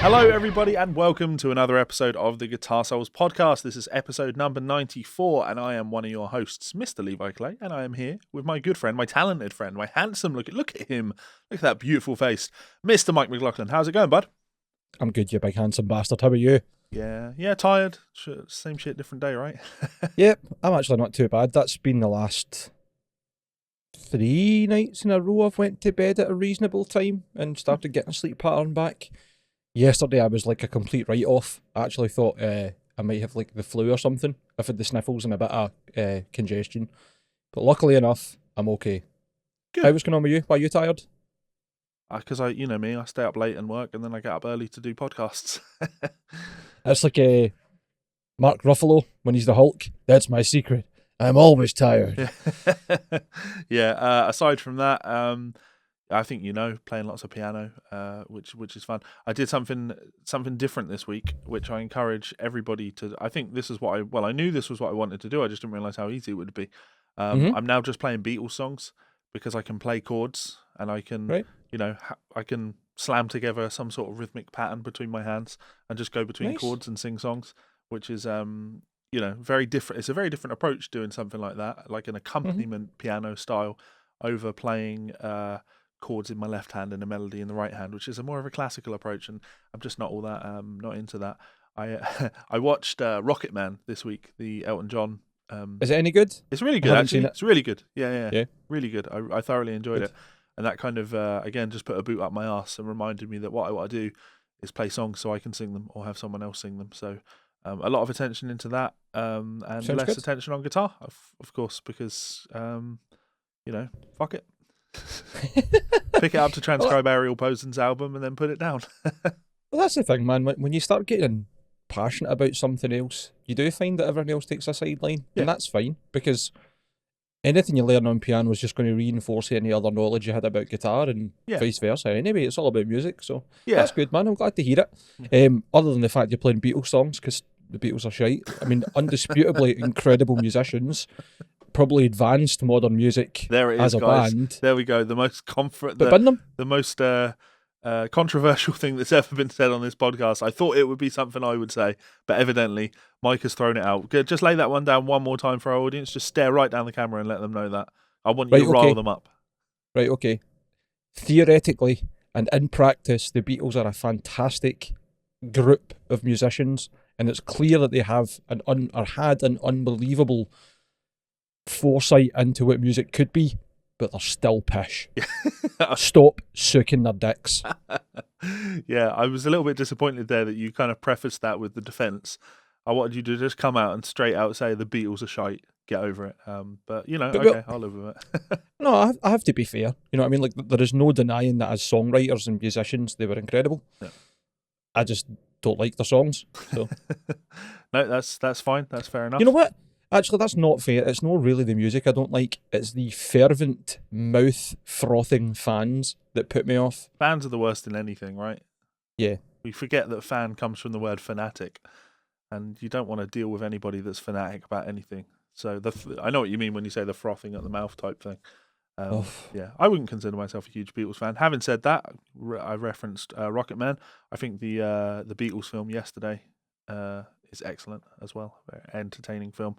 Hello, everybody, and welcome to another episode of the Guitar Souls podcast. This is episode number 94, and I am one of your hosts, Mr. Levi Clay, and I am here with my good friend, my talented friend, my handsome look at him, look at that beautiful face, Mr. Mike McLaughlin. How's it going, bud? I'm good, you big handsome bastard. How about you? Yeah, tired. Same shit, different day, right? Yep, I'm actually not too bad. That's been the last 3 nights in a row I've went to bed at a reasonable time and started getting a sleep pattern back. Yesterday I was like a complete write-off. I actually thought I might have like the flu or something. I've had the sniffles and a bit of congestion. But luckily enough, I'm okay. Good. How was going on with you? Why are you tired? Because you know me, I stay up late and work, and then I get up early to do podcasts. It's like Mark Ruffalo when he's the Hulk. That's my secret. I'm always tired. Yeah. Aside from that, I think playing lots of piano, which is fun. I did something different this week, which I encourage everybody to. I think this is I knew this was what I wanted to do. I just didn't realize how easy it would be. I'm now just playing Beatles songs because I can play chords and I can, Right. I can slam together some sort of rhythmic pattern between my hands and just go between Nice. chords and sing songs, which is very different. It's a very different approach doing something like that, like an accompaniment piano style over playing chords in my left hand and a melody in the right hand, which is a more of a classical approach, and I'm just not all that not into that. I watched Rocket Man this week, the Elton John. Is it any good? It's really good, actually. It's really good. Yeah, really good. I thoroughly enjoyed it, and that kind of again just put a boot up my arse and reminded me that what I want to do is play songs so I can sing them or have someone else sing them. So a lot of attention into that, and Sounds less good. attention on guitar, of course, because fuck it. Pick it up to transcribe Ariel Posen's album and then put it down. Well, that's the thing, man. When you start getting passionate about something else, you do find that everyone else takes a sideline, Yeah. and that's fine, because anything you learn on piano is just going to reinforce any other knowledge you had about guitar, and vice versa. Anyway, it's all about music, so that's good, man. I'm glad to hear it. Other than the fact you're playing Beatles songs, because the Beatles are shite. I mean, undisputably incredible musicians. Probably advanced modern music There it is, as a guys. band. There we go. The most the most controversial thing that's ever been said on this podcast. I thought it would be something I would say, but evidently Mike has thrown it out. Just lay that one down one more time for our audience. Just stare right down the camera and let them know that. I want you to rile them up. Right, okay. Theoretically and in practice, the Beatles are a fantastic group of musicians, and it's clear that they have had an unbelievable foresight into what music could be, but they're still pish. Stop sucking their dicks. Yeah, I was a little bit disappointed there that you kind of prefaced that with the defence. I wanted you to just come out and straight out say the Beatles are shite. Get over it. But okay, I'll live with it. No, I have to be fair. You know what I mean? Like, there is no denying that as songwriters and musicians, they were incredible. Yeah. I just don't like their songs. So no, that's fine. That's fair enough. You know what? Actually, that's not fair. It's not really the music I don't like. It's the fervent, mouth-frothing fans that put me off. Fans are the worst in anything, right? Yeah. We forget that fan comes from the word fanatic, and you don't want to deal with anybody that's fanatic about anything. So I know what you mean when you say the frothing at the mouth type thing. Yeah, I wouldn't consider myself a huge Beatles fan. Having said that, I referenced Rocket Man. I think the Beatles film yesterday is excellent as well. Very entertaining film.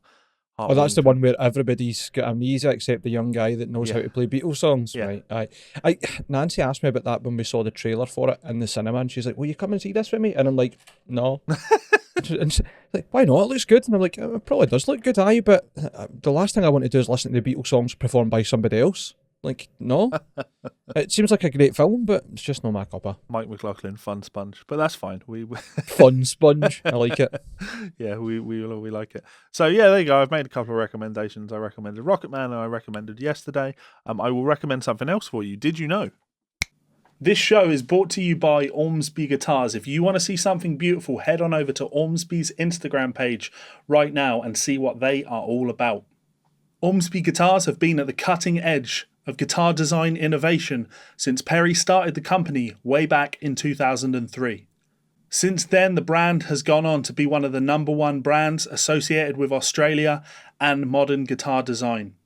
Oh, that's the one where everybody's got amnesia except the young guy that knows how to play Beatles songs. Yeah. Right. I Nancy asked me about that when we saw the trailer for it in the cinema, and she's like, "Will you come and see this with me?" And I'm like, "No." And she's like, "Why not? It looks good." And I'm like, "It probably does look good, aye, but the last thing I want to do is listen to the Beatles songs performed by somebody else. Like, no." It seems like a great film, but it's just no my cuppa. Mike McLaughlin, fun sponge, but that's fine. We Fun sponge. I like it. Yeah, we like it. So yeah, there you go. I've made a couple of recommendations. I recommended Rocket Man, and I recommended yesterday. I will recommend something else for you. Did you know? This show is brought to you by Ormsby Guitars. If you want to see something beautiful, head on over to Ormsby's Instagram page right now and see what they are all about. Ormsby Guitars have been at the cutting edge of guitar design innovation since Perry started the company way back in 2003. Since then, the brand has gone on to be one of the #1 brands associated with Australia and modern guitar design.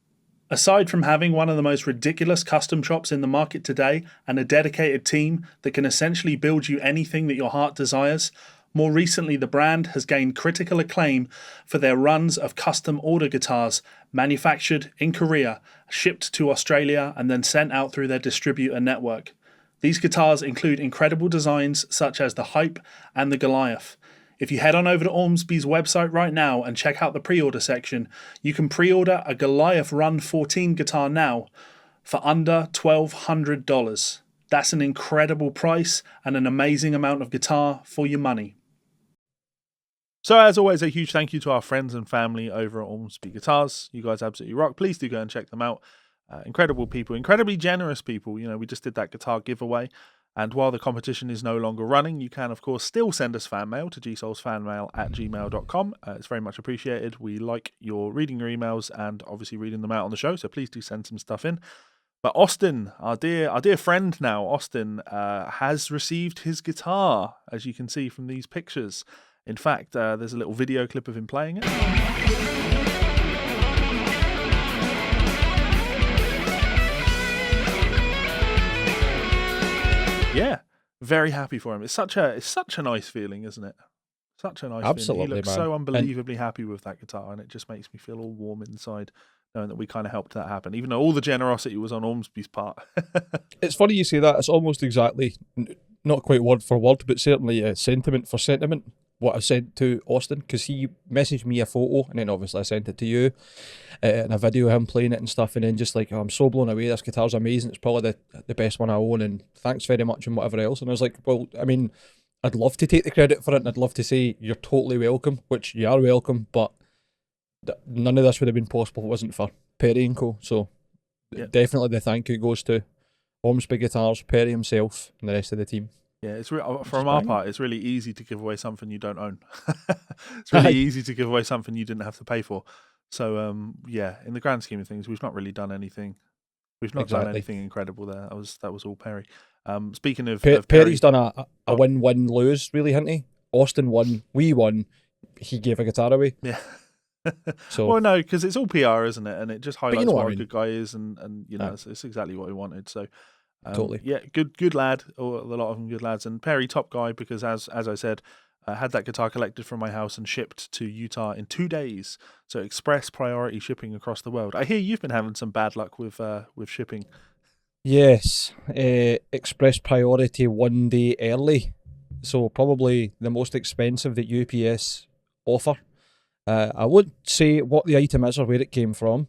Aside from having one of the most ridiculous custom shops in the market today and a dedicated team that can essentially build you anything that your heart desires, more recently the brand has gained critical acclaim for their runs of custom order guitars manufactured in Korea, shipped to Australia, and then sent out through their distributor network. These guitars include incredible designs such as the Hype and the Goliath. If you head on over to Ormsby's website right now and check out the pre-order section, you can pre-order a Goliath Run 14 guitar now for under $1,200. That's an incredible price and an amazing amount of guitar for your money. So as always, a huge thank you to our friends and family over at Ormsby Guitars. You guys absolutely rock. Please do go and check them out. Incredible people, incredibly generous people. You know, we just did that guitar giveaway. And while the competition is no longer running, you can, of course, still send us fan mail to GsolesFanMail@gmail.com. It's very much appreciated. We like reading your emails and obviously reading them out on the show, so please do send some stuff in. But Austin, our dear friend now, Austin, has received his guitar, as you can see from these pictures. In fact, there's a little video clip of him playing it. Yeah, very happy for him. It's such a nice feeling, isn't it? Such a nice Absolutely, feeling. He looks man. so unbelievably happy with that guitar, and it just makes me feel all warm inside, knowing that we kind of helped that happen, even though all the generosity was on Ormsby's part. It's funny you say that. It's almost exactly, not quite word for word, but certainly sentiment for sentiment, what I sent to Austin, because he messaged me a photo, and then obviously I sent it to you, and a video of him playing it and stuff, and then just like, oh, I'm so blown away, this guitar's amazing, it's probably the best one I own, and thanks very much and whatever else. And I was like, well, I mean, I'd love to take the credit for it, and I'd love to say you're totally welcome, which you are welcome, but none of this would have been possible if it wasn't for Perry and Co. So definitely the thank you goes to Ormsby Guitars, Perry himself, and the rest of the team. Yeah, it's from our part, it's really easy to give away something you don't own. It's really easy to give away something you didn't have to pay for. So yeah, in the grand scheme of things, we've not really done anything. We've not done anything incredible there. That was all Perry. Speaking of Perry's done a win-win-lose, really, hasn't he? Austin won, we won, he gave a guitar away. Yeah. So, well, no, because it's all PR, isn't it? And it just highlights what a good guy is, and you know, it's exactly what we wanted. So totally. Yeah, good lad, or a lot of them good lads. And Perry, top guy, because as I said, had that guitar collected from my house and shipped to Utah in 2 days. So express priority shipping across the world. I hear you've been having some bad luck with shipping. Yes, express priority 1 day early. So probably the most expensive that UPS offer. I won't say what the item is or where it came from,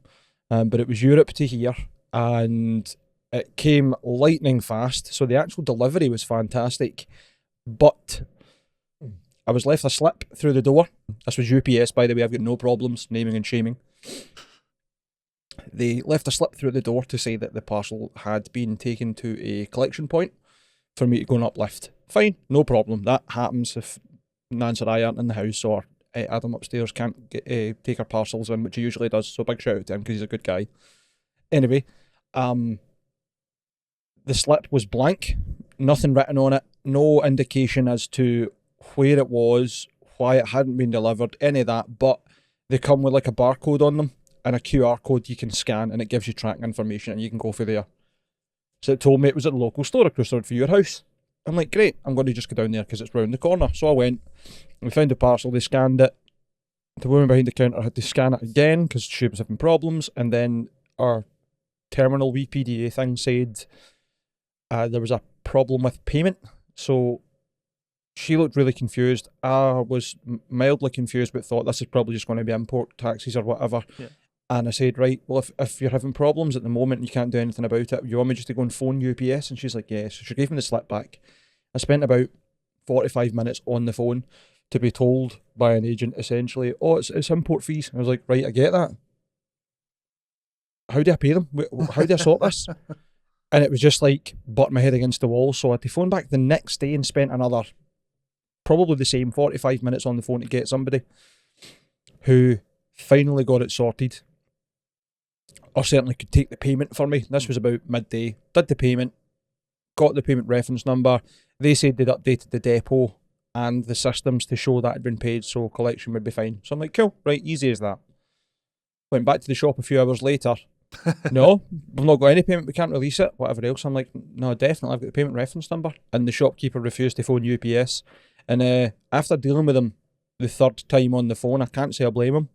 but it was Europe to here, and it came lightning fast. So the actual delivery was fantastic, but I was left a slip through the door. This was UPS, by the way. I've got no problems naming and shaming. They left a slip through the door to say that the parcel had been taken to a collection point for me to go and uplift. Fine, no problem. That happens if Nance or I aren't in the house, or Adam upstairs can't take our parcels in, which he usually does. So big shout out to him because he's a good guy. Anyway, the slip was blank, nothing written on it, no indication as to where it was, why it hadn't been delivered, any of that, but they come with like a barcode on them and a QR code you can scan, and it gives you tracking information and you can go through there. So it told me it was at the local store across the road for your house. I'm like, great, I'm going to just go down there because it's round the corner. So I went, we found the parcel, they scanned it. The woman behind the counter had to scan it again because she was having problems, and then our terminal VPDA thing said there was a problem with payment. So she looked really confused. I was mildly confused, but thought this is probably just going to be import taxes or whatever. Yeah. And I said, right, well, if you're having problems at the moment and you can't do anything about it, you want me just to go and phone UPS? And she's like, yes. So she gave me the slip back. I spent about 45 minutes on the phone to be told by an agent, essentially, oh, it's import fees. I was like, right, I get that. How do I pay them? How do I sort this? And it was just like, butt my head against the wall. So I had to phone back the next day and spent another, probably the same 45 minutes on the phone to get somebody who finally got it sorted, or certainly could take the payment for me. This was about midday. Did the payment, got the payment reference number. They said they'd updated the depot and the systems to show that had been paid, so collection would be fine. So I'm like, cool, right, easy as that. Went back to the shop a few hours later. no, we've not got any payment, we can't release it, whatever else. I'm like, no, definitely, I've got the payment reference number. And the shopkeeper refused to phone UPS. And after dealing with him the third time on the phone, I can't say I blame him,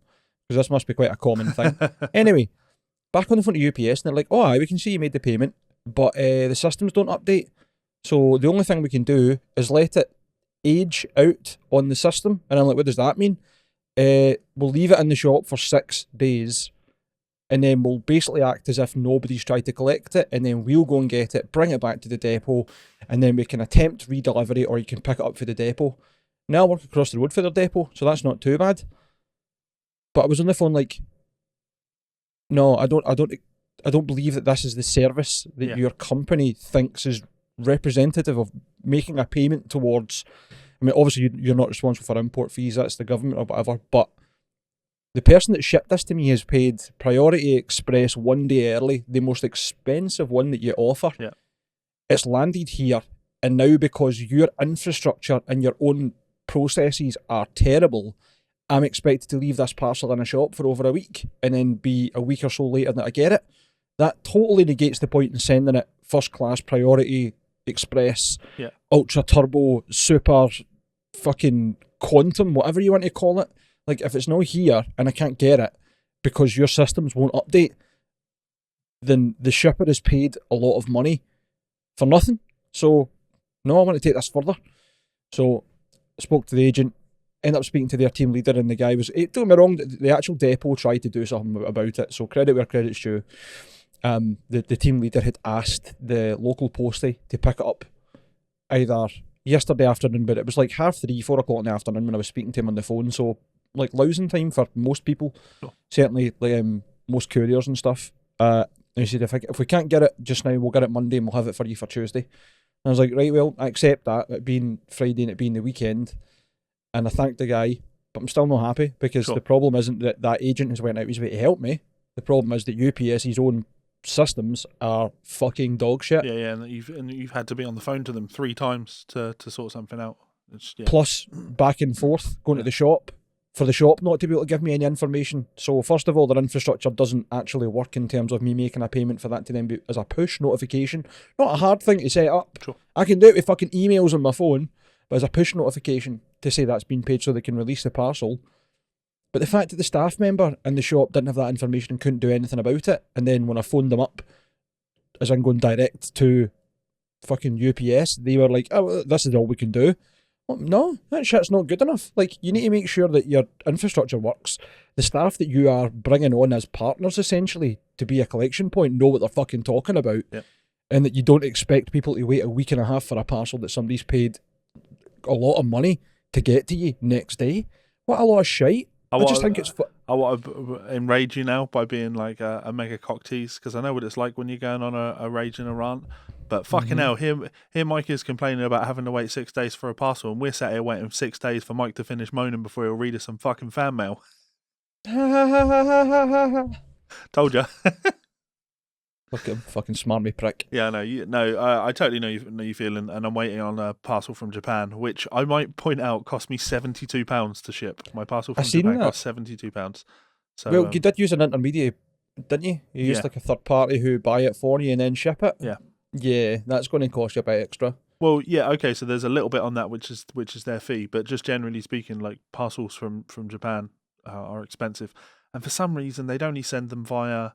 because this must be quite a common thing. Anyway, back on the phone to UPS, and they're like, oh, aye, we can see you made the payment, but the systems don't update. So the only thing we can do is let it age out on the system. And I'm like, what does that mean? We'll leave it in the shop for 6 days, and then we'll basically act as if nobody's tried to collect it, and then we'll go and get it, bring it back to the depot, and then we can attempt redelivery, or you can pick it up for the depot. Now I work across the road for their depot, so that's not too bad. But I was on the phone like, no, I don't believe that this is the service that your company thinks is representative of making a payment towards. I mean, obviously you're not responsible for import fees, that's the government or whatever, but the person that shipped this to me has paid Priority Express 1 day early, the most expensive one that you offer. Yeah. It's landed here, and now because your infrastructure and your own processes are terrible, I'm expected to leave this parcel in a shop for over a week, and then be a week or so later that I get it. That totally negates the point in sending it first class Priority Express, ultra turbo, super fucking quantum, whatever you want to call it. Like, if it's not here and I can't get it because your systems won't update, then the shipper has paid a lot of money for nothing. So, no, I want to take this further. So, I spoke to the agent, ended up speaking to their team leader, and the guy was, don't get me wrong, the actual depot tried to do something about it, so credit where credit's due. The team leader had asked the local postie to pick it up either yesterday afternoon, but it was like 3:30, 4 o'clock in the afternoon when I was speaking to him on the phone, so like lousing time for most people, certainly like most couriers and stuff. And he said, if we can't get it just now, we'll get it Monday and we'll have it for you for Tuesday. And I was like, right, well, I accept that, it being Friday and it being the weekend, and I thanked the guy, but I'm still not happy, because the problem isn't that agent has went out his way to help me. The problem is that UPS's own systems are fucking dog shit. Yeah, and you've had to be on the phone to them 3 times to sort something out. Plus back and forth going to the shop, for the shop not to be able to give me any information. So first of all, their infrastructure doesn't actually work in terms of me making a payment for that to then be as a push notification. Not a hard thing to set up. Sure. I can do it with fucking emails on my phone, but as a push notification to say that's been paid so they can release the parcel. But the fact that the staff member in the shop didn't have that information and couldn't do anything about it, and then when I phoned them up, as I'm going direct to fucking UPS, they were like, oh, this is all we can do. Well, no, that shit's not good enough. Like, you need to make sure that your infrastructure works. The staff that you are bringing on as partners, essentially, to be a collection point, know what they're fucking talking about. Yep. And that you don't expect people to wait a week and a half for a parcel that somebody's paid a lot of money to get to you next day. What a lot of shite. I just think it's... I want to enrage you now by being like a mega cock tease, because I know what it's like when you're going on a rage and a rant. But fucking hell, here Mike is complaining about having to wait 6 days for a parcel, and we're sat here waiting 6 days for Mike to finish moaning before he'll read us some fucking fan mail. Told ya. Look at him, fucking smarmy prick. Yeah, I totally know you feeling, and I'm waiting on a parcel from Japan, which I might point out cost me £72 to ship. My parcel from Japan cost £72. So, well, you did use an intermediary, didn't you? You used like a third party who buy it for you and then ship it. Yeah. Yeah, that's going to cost you a bit extra. Well, yeah, okay, so there's a little bit on that, which is their fee, but just generally speaking, like parcels from Japan are expensive, and for some reason they'd only send them via.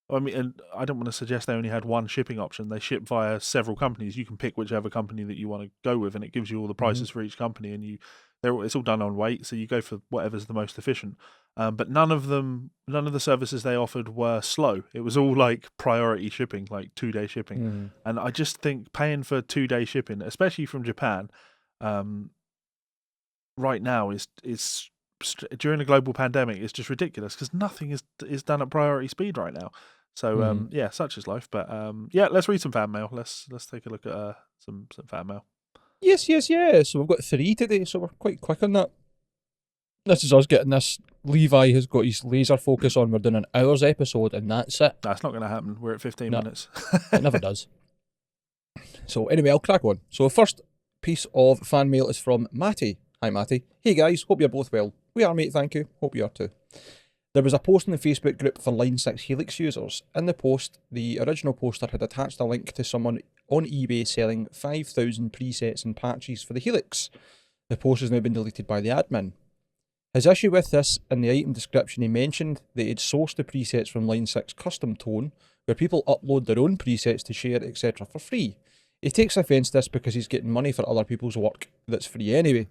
I mean, and I don't want to suggest they only had one shipping option. They ship via several companies. You can pick whichever company that you want to go with, and it gives you all the prices for each company, and it's all done on weight, so you go for whatever's the most efficient. But none of the services they offered were slow. It was all like priority shipping, like 2-day shipping. And I just think paying for 2-day shipping, especially from Japan, right now is during a global pandemic, it's just ridiculous, because nothing is done at priority speed right now. So yeah, such is life. But yeah, let's read some fan mail. Let's take a look at some fan mail. Yes. So we've got 3 today, so we're quite quick on that. This is us getting this. Levi has got his laser focus on. We're doing an hour's episode, and that's it. That's not going to happen. We're at 15 minutes. It never does. So anyway, I'll crack on. So the first piece of fan mail is from Matty. Hi, Matty. Hey guys, hope you're both well. We are, mate, thank you. Hope you are too. There was a post in the Facebook group for Line 6 Helix users. In the post, the original poster had attached a link to someone on eBay selling 5,000 presets and patches for the Helix. The post has now been deleted by the admin. His issue with this, in the item description he mentioned that he'd sourced the presets from Line 6 Custom Tone, where people upload their own presets to share, etc. for free. He takes offence to this because he's getting money for other people's work that's free anyway.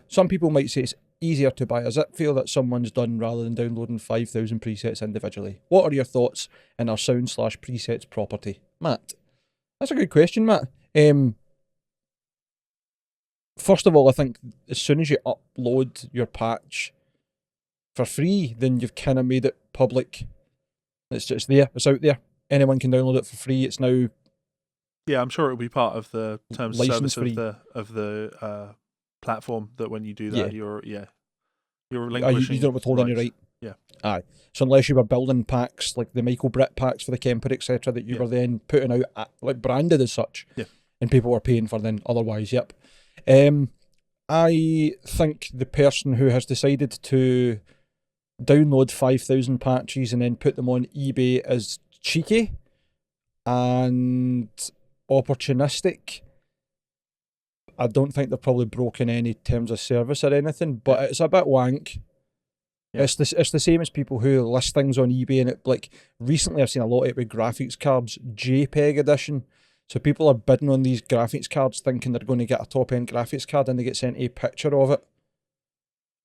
Some people might say it's easier to buy a zip file that someone's done rather than downloading 5,000 presets individually. What are your thoughts in our sound/presets property? Matt? That's a good question, Matt. First of all, I think as soon as you upload your patch for free, then you've kind of made it public. It's just there. It's out there. Anyone can download it for free. It's now... Yeah, I'm sure it'll be part of the terms of service License-free. of the platform that when you do that, you're you relinquishing. don't withhold any right. Yeah. Aye. So unless you were building packs like the Michael Britt packs for the Kemper, etc., that you were then putting out like branded as such, and people were paying for, then otherwise, yep. I think the person who has decided to download 5,000 patches and then put them on eBay is cheeky and opportunistic. I don't think they've probably broken any terms of service or anything, but it's a bit wank. Yeah. It's the same as people who list things on eBay, and it, like, recently I've seen a lot of it with graphics cards, JPEG edition. So people are bidding on these graphics cards thinking they're going to get a top-end graphics card, and they get sent a picture of it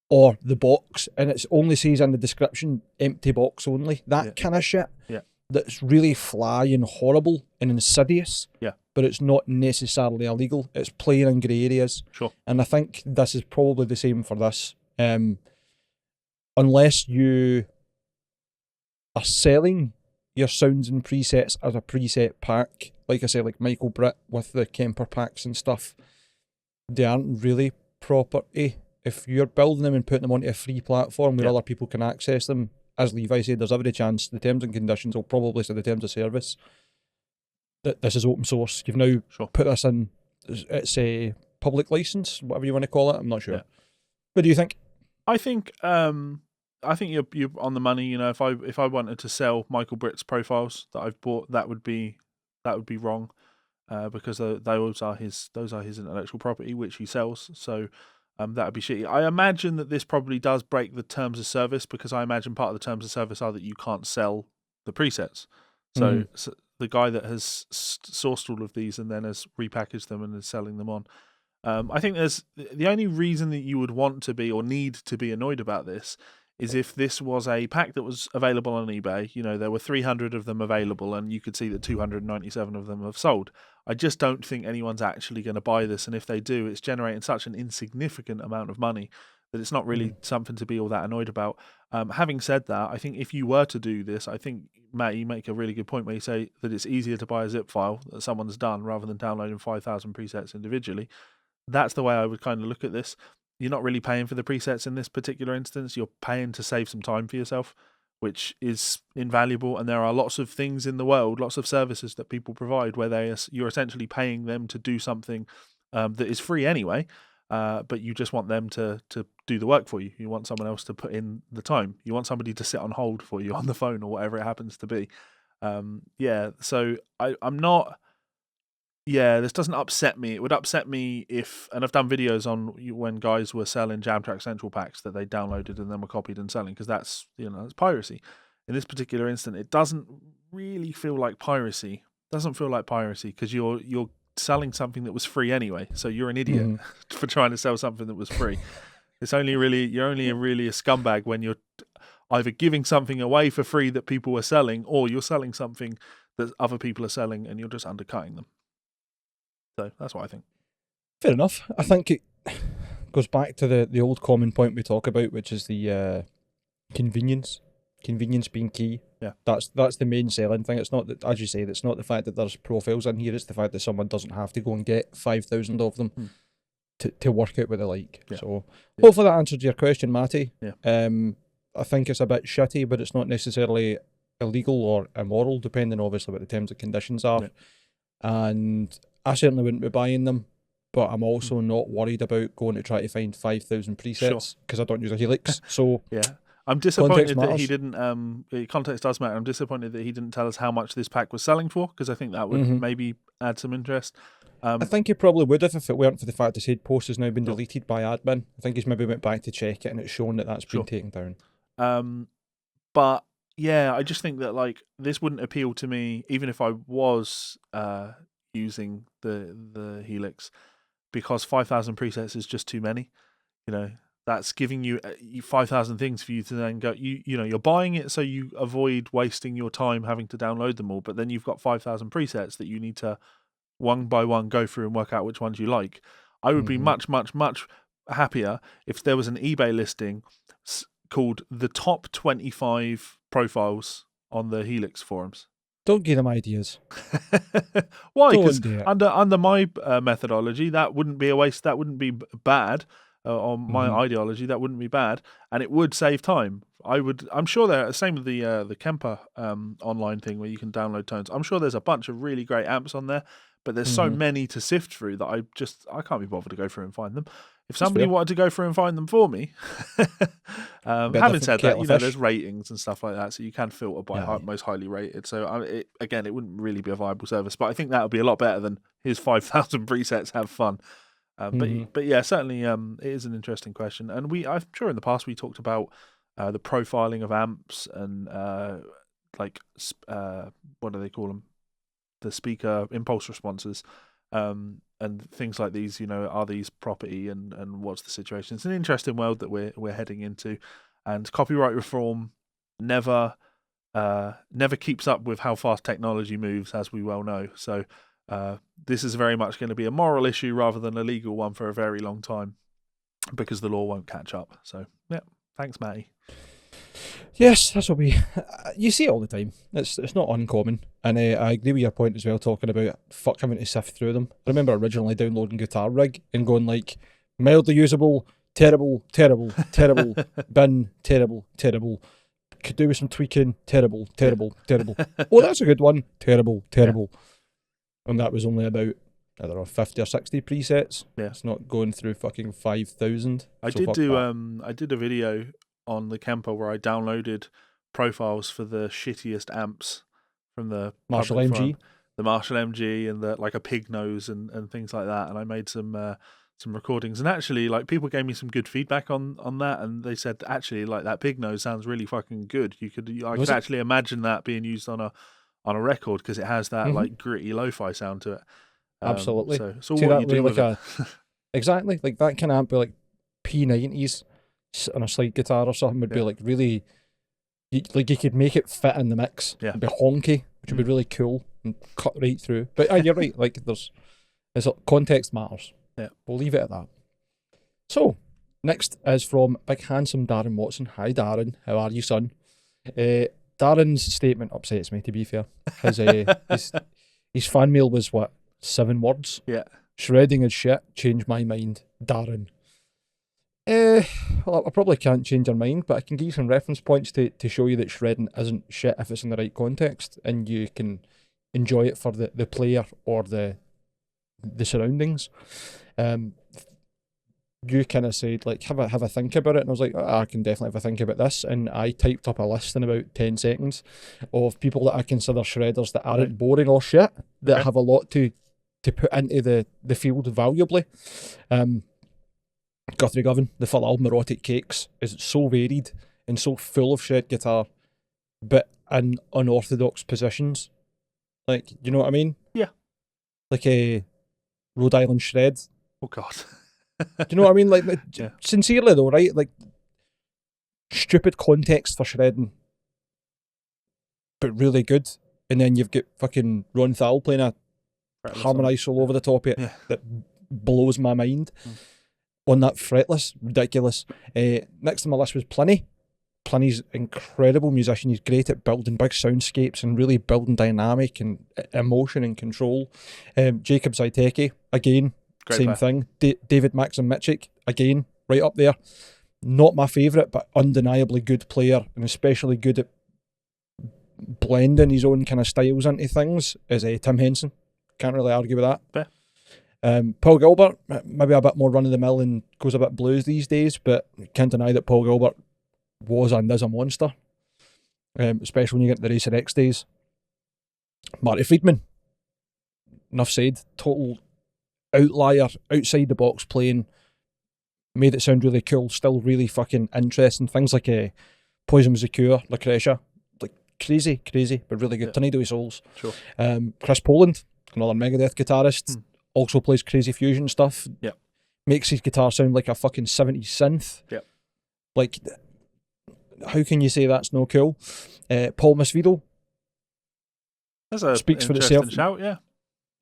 or the box, and it only says in the description, empty box only. That kind of shit. Yeah. That's really fly and horrible and insidious. Yeah. But it's not necessarily illegal. It's playing in grey areas. Sure. And I think this is probably the same for this. Unless you are selling your sounds and presets as a preset pack, like I said, like Michael Britt with the Kemper packs and stuff, they aren't really property. If you're building them and putting them onto a free platform where other people can access them, as Levi said, there's every chance the terms and conditions will probably say the terms of service that this is open source. You've now put this in, it's a public license, whatever you want to call it. I'm not sure. Yeah. What do you think? I think you're on the money. You know, if I wanted to sell Michael Britt's profiles that I've bought, that would be wrong, because those are his intellectual property which he sells. So that would be shitty. I imagine that this probably does break the terms of service, because I imagine part of the terms of service are that you can't sell the presets. So, so the guy that has sourced all of these and then has repackaged them and is selling them on. I think there's the only reason that you would want to be or need to be annoyed about this is if this was a pack that was available on eBay. You know, there were 300 of them available and you could see that 297 of them have sold. I just don't think anyone's actually going to buy this, and if they do, it's generating such an insignificant amount of money that it's not really something to be all that annoyed about. Having said that, I think if you were to do this, I think, Matt, you make a really good point where you say that it's easier to buy a zip file that someone's done rather than downloading 5,000 presets individually. That's the way I would kind of look at this. You're not really paying for the presets in this particular instance. You're paying to save some time for yourself, which is invaluable. And there are lots of things in the world, lots of services that people provide where you're essentially paying them to do something that is free anyway, but you just want them to do the work for you. You want someone else to put in the time. You want somebody to sit on hold for you on the phone or whatever it happens to be. So I'm not... Yeah, this doesn't upset me. It would upset me if, and I've done videos on when guys were selling Jam Track Central packs that they downloaded and then were copied and selling, because that's piracy. In this particular instance, it doesn't really feel like piracy. It doesn't feel like piracy because you're selling something that was free anyway. So you're an idiot for trying to sell something that was free. You're only really a scumbag when you're either giving something away for free that people were selling, or you're selling something that other people are selling and you're just undercutting them. So that's what I think. Fair enough. I think it goes back to the old common point we talk about, which is the convenience. Convenience being key. Yeah. That's the main selling thing. It's not that, as you say, it's not the fact that there's profiles in here, it's the fact that someone doesn't have to go and get 5,000 of them to work out what they like. Yeah. So hopefully that answered your question, Matty. Yeah. I think it's a bit shitty, but it's not necessarily illegal or immoral, depending obviously what the terms and conditions are. Yeah. And I certainly wouldn't be buying them, but I'm also not worried about going to try to find 5,000 presets because I don't use a Helix. So yeah, I'm disappointed that he matters. didn't. Context does matter. I'm disappointed that he didn't tell us how much this pack was selling for, because I think that would maybe add some interest. I think he probably would have if it weren't for the fact his post has now been Sure. deleted by admin. I think he's maybe went back to check it and it's shown that that's been Sure. taken down. But yeah, I just think that like this wouldn't appeal to me even if I was using the Helix, because 5,000 presets is just too many. You know, that's giving you 5,000 things for you to then go. You know, you're buying it so you avoid wasting your time having to download them all. But then you've got 5,000 presets that you need to one by one go through and work out which ones you like. I would be much happier if there was an eBay listing called the top 25 profiles on the Helix forums. Don't give them ideas. Why? Because Don't do it. under my methodology, that wouldn't be a waste. That wouldn't be bad. On my ideology, that wouldn't be bad, and it would save time. I'm sure they're the same with the Kemper online thing where you can download tones. I'm sure there's a bunch of really great amps on there, but there's so many to sift through that I can't be bothered to go through and find them. If somebody wanted to go through and find them for me, having said that, you know, there's ratings and stuff like that, so you can filter by most highly rated. So it wouldn't really be a viable service, but I think that would be a lot better than here's 5,000 presets, have fun. But yeah, certainly it is an interesting question, and I'm sure in the past we talked about the profiling of amps and what do they call them? The speaker impulse responses. And things like these, you know, are these property and what's the situation? It's an interesting world that we're heading into, and copyright reform never keeps up with how fast technology moves, as we well know. So this is very much going to be a moral issue rather than a legal one for a very long time, because the law won't catch up. So yeah, thanks, Matty. Yes, that's what you see it all the time. It's not uncommon, and I agree with your point as well, talking about fuck having to sift through them. I remember originally downloading Guitar Rig and going like mildly usable, terrible, bin, terrible, could do with some tweaking, terrible. Oh, that's a good one, terrible. And that was only about, I don't know, 50 or 60 presets. Yeah, it's not going through fucking 5,000. I did a video on the Kemper where I downloaded profiles for the shittiest amps from the Marshall MG, the Marshall MG, and the like a pig nose and things like that. And I made some recordings, and actually, like, people gave me some good feedback on that, and they said actually, like, that pig nose sounds really fucking good. I could actually imagine that being used on a record, because it has that like gritty lo-fi sound to it. Absolutely. So what you do with it? Exactly, like that kind of amp, like P90s on a slide guitar or something would be like really, you could make it fit in the mix. Yeah, it'd be honky, which would be really cool and cut right through. But you're right, like there's context matters. Yeah, we'll leave it at that. So next is from big handsome Darren Watson. Hi Darren, how are you, son? Darren's statement upsets me, to be fair. His fan mail was what, 7 words? Yeah. Shredding is shit, change my mind, Darren. Well, I probably can't change your mind, but I can give you some reference points to show you that shredding isn't shit if it's in the right context, and you can enjoy it for the player or the surroundings. You kind of said, like, have a think about it, and I was like, I can definitely have a think about this, and I typed up a list in about 10 seconds of people that I consider shredders that aren't boring or shit, that have a lot to put into the field valuably. Guthrie Govan, the full album Erotic Cakes, is so varied and so full of shred guitar, but in unorthodox positions. Like, you know what I mean? Yeah. Like a Rhode Island shred. Oh God. Do you know what I mean? Like, yeah. Sincerely though, right? Like, stupid context for shredding, but really good. And then you've got fucking Ron Thal playing a harmonised solo over the top of it that blows my mind. On that fretless, ridiculous. Next on my list was Pliny. Pliny's incredible musician. He's great at building big soundscapes and really building dynamic and emotion and control. Jacob Zaiteki, again, great same thing. David Maxim Mitchik, again, right up there. Not my favourite, but undeniably good player, and especially good at blending his own kind of styles into things, is Tim Henson. Can't really argue with that. Yeah. Paul Gilbert, maybe a bit more run-of-the-mill and goes a bit blues these days, but can't deny that Paul Gilbert was and is a monster. Especially when you get to the Racer X days. Marty Friedman, enough said. Total outlier, outside the box playing, made it sound really cool, still really fucking interesting. Things like Poison Was the Cure, Lucretia, like crazy, but really good. Tornado of Souls. Sure. Chris Poland, another Megadeth guitarist, also plays crazy fusion stuff. Yeah. Makes his guitar sound like a fucking 70s synth. Yeah. Like, how can you say that's no cool? Paul Masvidal. That's a speaks for interesting itself. shout, yeah.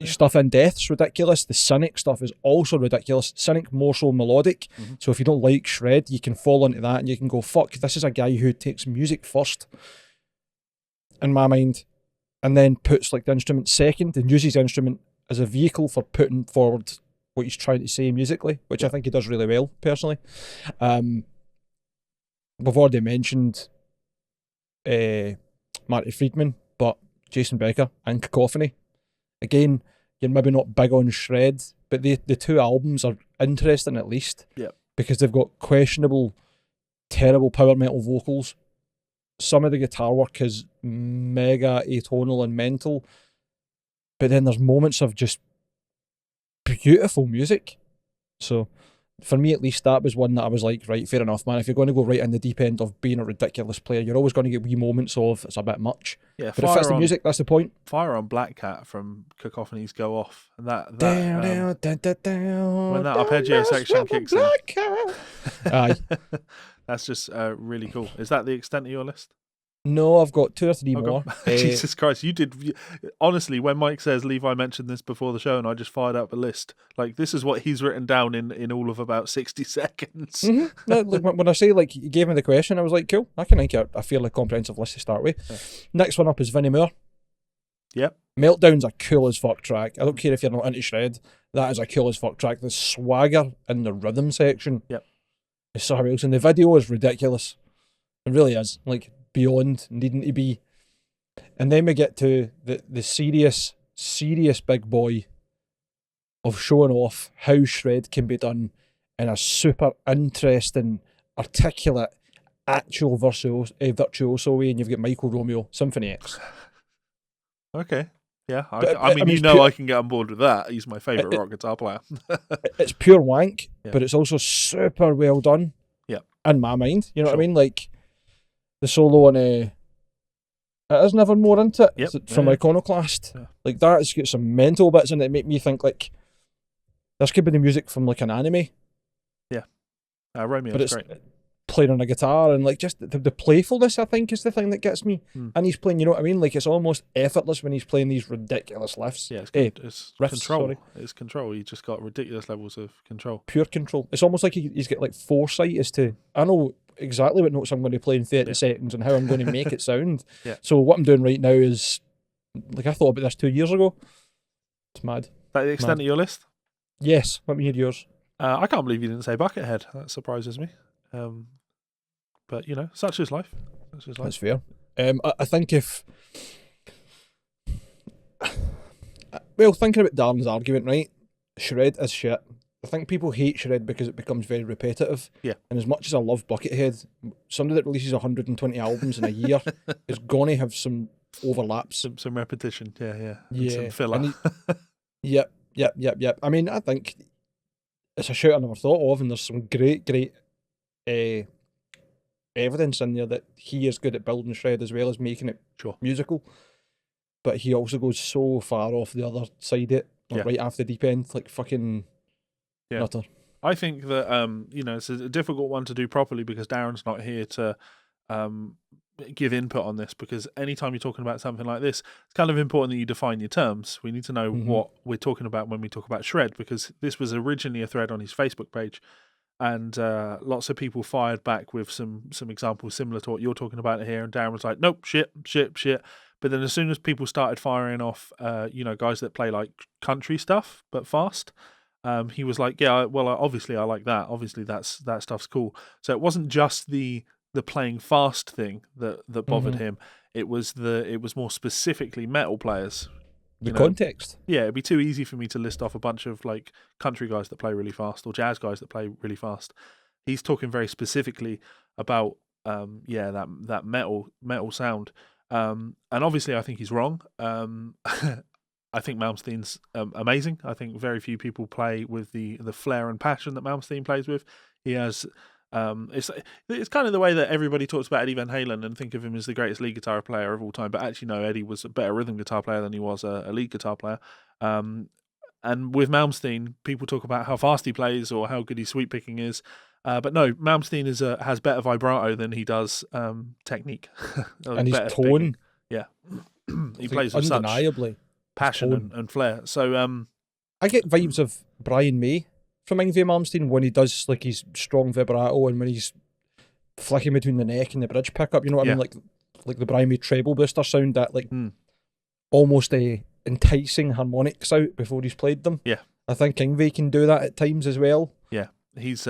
Stuff in Death's ridiculous. The Cynic stuff is also ridiculous. Cynic more so melodic. So if you don't like shred, you can fall into that and you can go, fuck, this is a guy who takes music first, in my mind, and then puts like the instrument second and uses the instrument as a vehicle for putting forward what he's trying to say musically, which I think he does really well, personally. We've already mentioned Marty Friedman, but Jason Becker and Cacophony. Again, you're maybe not big on shred, but the two albums are interesting at least. Yeah. Because they've got questionable, terrible power metal vocals. Some of the guitar work is mega atonal and mental, but then there's moments of just beautiful music. So for me at least, that was one that I was like, right, fair enough, man. If you're going to go right in the deep end of being a ridiculous player, you're always going to get wee moments of it's a bit much. Yeah, but if it's the music, that's the point. Fire on Black Cat from Cacophonies Go Off, and that down, when that arpeggio section kicks in. Aye. That's just really cool. Is that the extent of your list? No, I've got 2 or 3 more. Jesus Christ, you did. Honestly, when Mike says Levi mentioned this before the show and I just fired up a list, like this is what he's written down in all of about 60 seconds. Mm-hmm. No, like, when I say like you gave me the question, I was like, cool, I can make a fairly comprehensive list to start with. Yeah. Next one up is Vinnie Moore. Yep. Meltdown's a cool as fuck track. I don't care if you're not into shred, that is a cool as fuck track. The swagger in the rhythm section. Yep. Is so else, and the video is ridiculous. It really is. Like, beyond needing to be. And then we get to the serious big boy of showing off how shred can be done in a super interesting, articulate, actual virtuoso way, and you've got Michael Romeo, Symphony X. Okay. Yeah, I mean, you know, I can get on board with that. He's my favourite rock guitar player. It's pure wank, but it's also super well done. Yeah. In my mind, you know what I mean? Like, the solo on it is Nevermore, isn't it? Yep. From Iconoclast. Yeah. Like, that's got some mental bits in it that make me think, like, this could be the music from, like, an anime. Yeah. Romeo's great. Playing on a guitar, and, like, just the playfulness, I think, is the thing that gets me. And he's playing, you know what I mean? Like, it's almost effortless when he's playing these ridiculous lifts. Yeah, it's riffs, control. Sorry. It's control. He's just got ridiculous levels of control. Pure control. It's almost like he's got, like, foresight as to, I know exactly what notes I'm going to play in 30 seconds and how I'm going to make it sound. Yeah. So what I'm doing right now is, like, I thought about this 2 years ago. It's mad. That the extent of your list? Yes. Let me hear yours. I can't believe you didn't say Buckethead. That surprises me. But, you know, such is life. That's fair. I think if... Well, thinking about Darren's argument, right? Shred is shit. I think people hate shred because it becomes very repetitive. Yeah. And as much as I love Buckethead, somebody that releases 120 albums in a year is going to have some overlaps. Some repetition, yeah. Yeah. And some filler. Yep. I mean, I think it's a shout I never thought of, and there's some great evidence in there that he is good at building shred as well as making it musical. But he also goes so far off the other side of it, right after the deep end, like fucking nutter. I think that you know, it's a difficult one to do properly because Darren's not here to give input on this, because anytime you're talking about something like this, it's kind of important that you define your terms. We need to know what we're talking about when we talk about shred, because this was originally a thread on his Facebook page, and lots of people fired back with some examples similar to what you're talking about here, and Darren was like, nope, shit. But then as soon as people started firing off you know, guys that play like country stuff but fast, he was like, yeah, well, obviously I like that. Obviously that stuff's cool. So it wasn't just the playing fast thing that bothered him. It was more specifically metal players. The context. Yeah, it'd be too easy for me to list off a bunch of like country guys that play really fast or jazz guys that play really fast. He's talking very specifically about that metal sound. And obviously, I think he's wrong. I think Malmsteen's amazing. I think very few people play with the flair and passion that Malmsteen plays with. He has. It's kind of the way that everybody talks about Eddie Van Halen and think of him as the greatest lead guitar player of all time. But actually, no, Eddie was a better rhythm guitar player than he was a lead guitar player. And with Malmsteen, people talk about how fast he plays or how good his sweep picking is. But no, Malmsteen has better vibrato than he does technique. And his tone. Picking. Yeah. He plays with undeniably such passion and flair. So I get vibes of Brian May from Yngwie Malmsteen when he does like his strong vibrato and when he's flicking between the neck and the bridge pickup. You know what I mean? Like the Brian May treble booster sound, that like almost enticing harmonics out before he's played them. Yeah. I think Yngwie can do that at times as well. Yeah. He's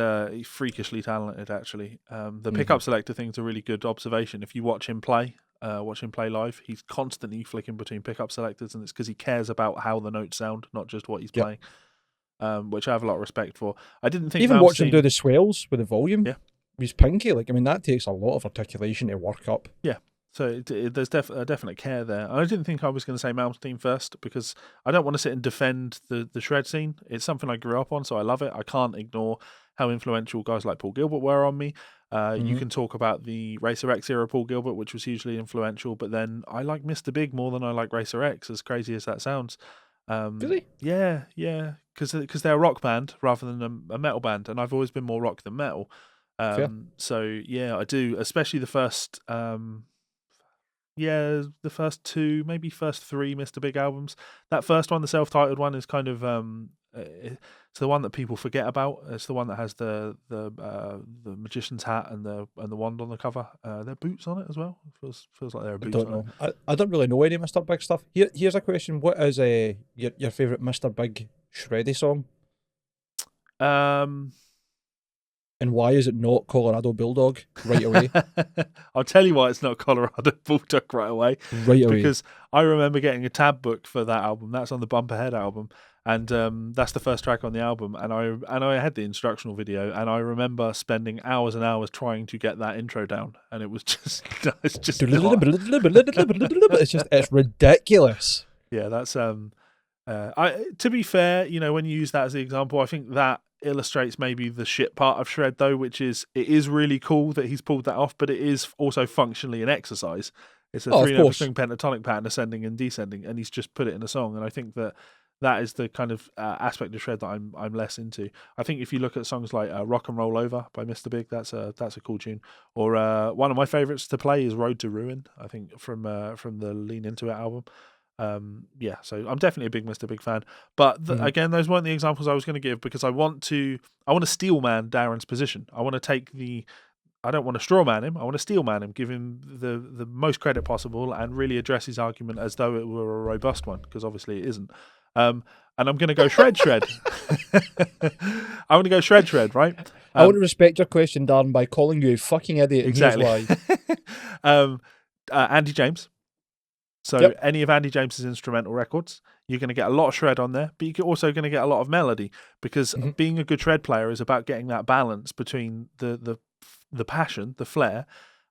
freakishly talented, actually. The pickup selector thing's a really good observation. If you watch him play live, he's constantly flicking between pickup selectors, and it's because he cares about how the notes sound, not just what he's playing, which I have a lot of respect for. I didn't think even watch him do the swells with the volume. Yeah. He's pinky. Like, I mean, that takes a lot of articulation to work up. Yeah. So there's a definite care there. I didn't think I was going to say Malmsteen first because I don't want to sit and defend the shred scene. It's something I grew up on, so I love it. I can't ignore how influential guys like Paul Gilbert were on me. You can talk about the Racer X era Paul Gilbert, which was hugely influential, but then I like Mr. Big more than I like Racer X, as crazy as that sounds. Really? Yeah, because they're a rock band rather than a metal band, and I've always been more rock than metal. So yeah, I do, especially the first... the first two, maybe first three Mr. Big albums. That first one, the self-titled one, is kind of it's the one that people forget about. It's the one that has the magician's hat and the wand on the cover. There are boots on it as well. It feels like there are boots. I don't know. I don't really know any Mr. Big stuff. Here's a question: what is your favourite Mr. Big shreddy song? And why is it not Colorado Bulldog right away? I'll tell you why it's not Colorado Bulldog right away. Right away. Because I remember getting a tab book for that album. That's on the Bump Ahead album. And that's the first track on the album. And I had the instructional video. And I remember spending hours and hours trying to get that intro down. And it was just... it's ridiculous. Yeah, that's... to be fair, when you use that as the example, I think that illustrates maybe the shit part of shred, though, which is it is really cool that he's pulled that off, but it is also functionally an exercise. It's a 3-note string pentatonic pattern, ascending and descending, and he's just put it in a song. And I think that is the kind of aspect of shred that I'm less into. I think if you look at songs like "Rock and Roll Over" by Mr. Big, that's a cool tune. Or one of my favorites to play is "Road to Ruin." I think from the Lean Into It album. So I'm definitely a big Mr. Big fan, but again, those weren't the examples I was going to give because I want to steel man Darren's position. I want to I don't want to straw man him. I want to steel man him, give him the most credit possible, and really address his argument as though it were a robust one, because obviously it isn't. And I'm going to go shred. I want to go shred, right? I want to respect your question, Darren, by calling you a fucking idiot. Exactly. And here's why. Andy James. So any of Andy James's instrumental records, you're going to get a lot of shred on there, but you're also going to get a lot of melody, because being a good shred player is about getting that balance between the passion, the flair,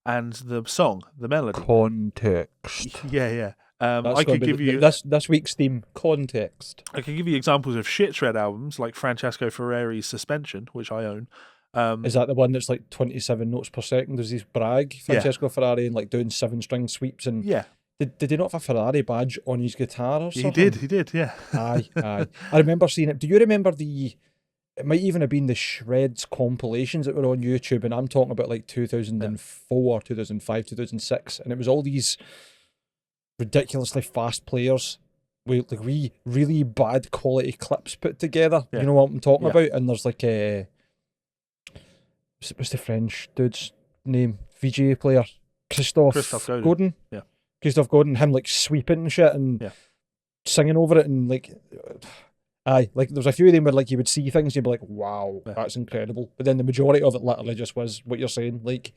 and the song, the melody. Context. Yeah. I could give you this week's theme: context. I could give you examples of shit shred albums like Francesco Ferreri's Suspension, which I own. Is that the one that's like 27 notes per second? Does he brag, Francesco Ferrari, and like doing 7-string sweeps and Did he not have a Ferrari badge on his guitar or something? He did, yeah. Aye. I remember seeing it. Do you remember it might even have been the Shreds compilations that were on YouTube, and I'm talking about like 2004, 2005, 2006, and it was all these ridiculously fast players with like really bad quality clips put together. You know what I'm talking about? And there's like what's the French dude's name? VJ player? Christophe Godin. Yeah. Christophe Godin, him like sweeping and shit and singing over it, and like there's a few of them where like you would see things and you'd be like, wow, that's incredible. But then the majority of it literally just was what you're saying, like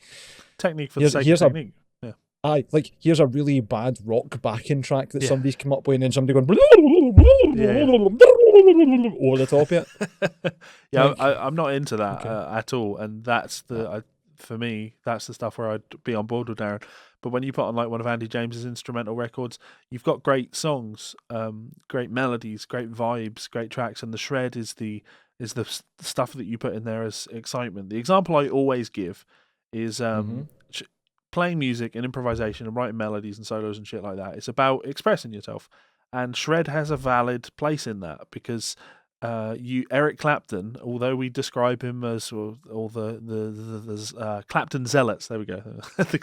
technique for the sake of technique. Like here's a really bad rock backing track that somebody's come up with, and then somebody going over the top of it. I'm not into that at all, and that's for me, that's the stuff where I'd be on board with Darren. But when you put on like one of Andy James's instrumental records, you've got great songs, great melodies, great vibes, great tracks, and the shred is the stuff that you put in there as excitement. The example I always give is playing music and improvisation and writing melodies and solos and shit like that. It's about expressing yourself, and shred has a valid place in that because Eric Clapton, although we describe him as all the Clapton zealots, there we go, the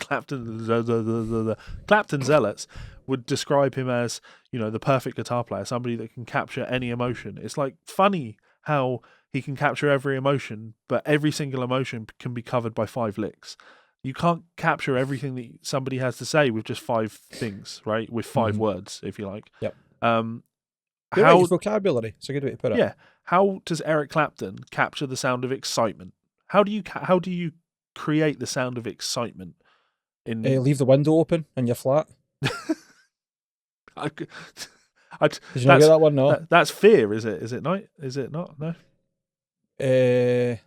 Clapton zealots would describe him as, you know, the perfect guitar player, somebody that can capture any emotion. It's like funny how he can capture every emotion, but every single emotion can be covered by 5 licks. You can't capture everything that somebody has to say with just 5 things, right? With 5 words, if you like. Yep. How vocabulary? It's a good way to put it. Yeah. How does Eric Clapton capture the sound of excitement? How do you create the sound of excitement? Leave the window open in your flat. Did you not get that one? No. That's fear, is it? Is it not? Is it not? No. It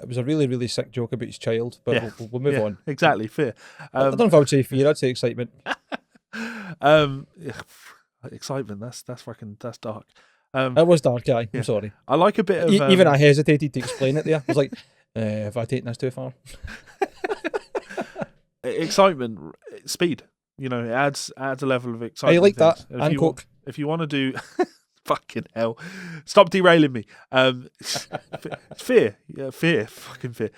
was a really, really sick joke about his child, but Yeah. we'll move on. Exactly, fear. I don't know if I would say fear. I'd say excitement. Excitement. That's dark. It was dark, aye. Yeah. I'm sorry. I like a bit of even I hesitated to explain it there. I was like, have I taken this too far? Excitement, speed. You know, it adds a level of excitement. I like that. And And Coke. If you want to do, fucking hell, stop derailing me. Fear, fucking fear.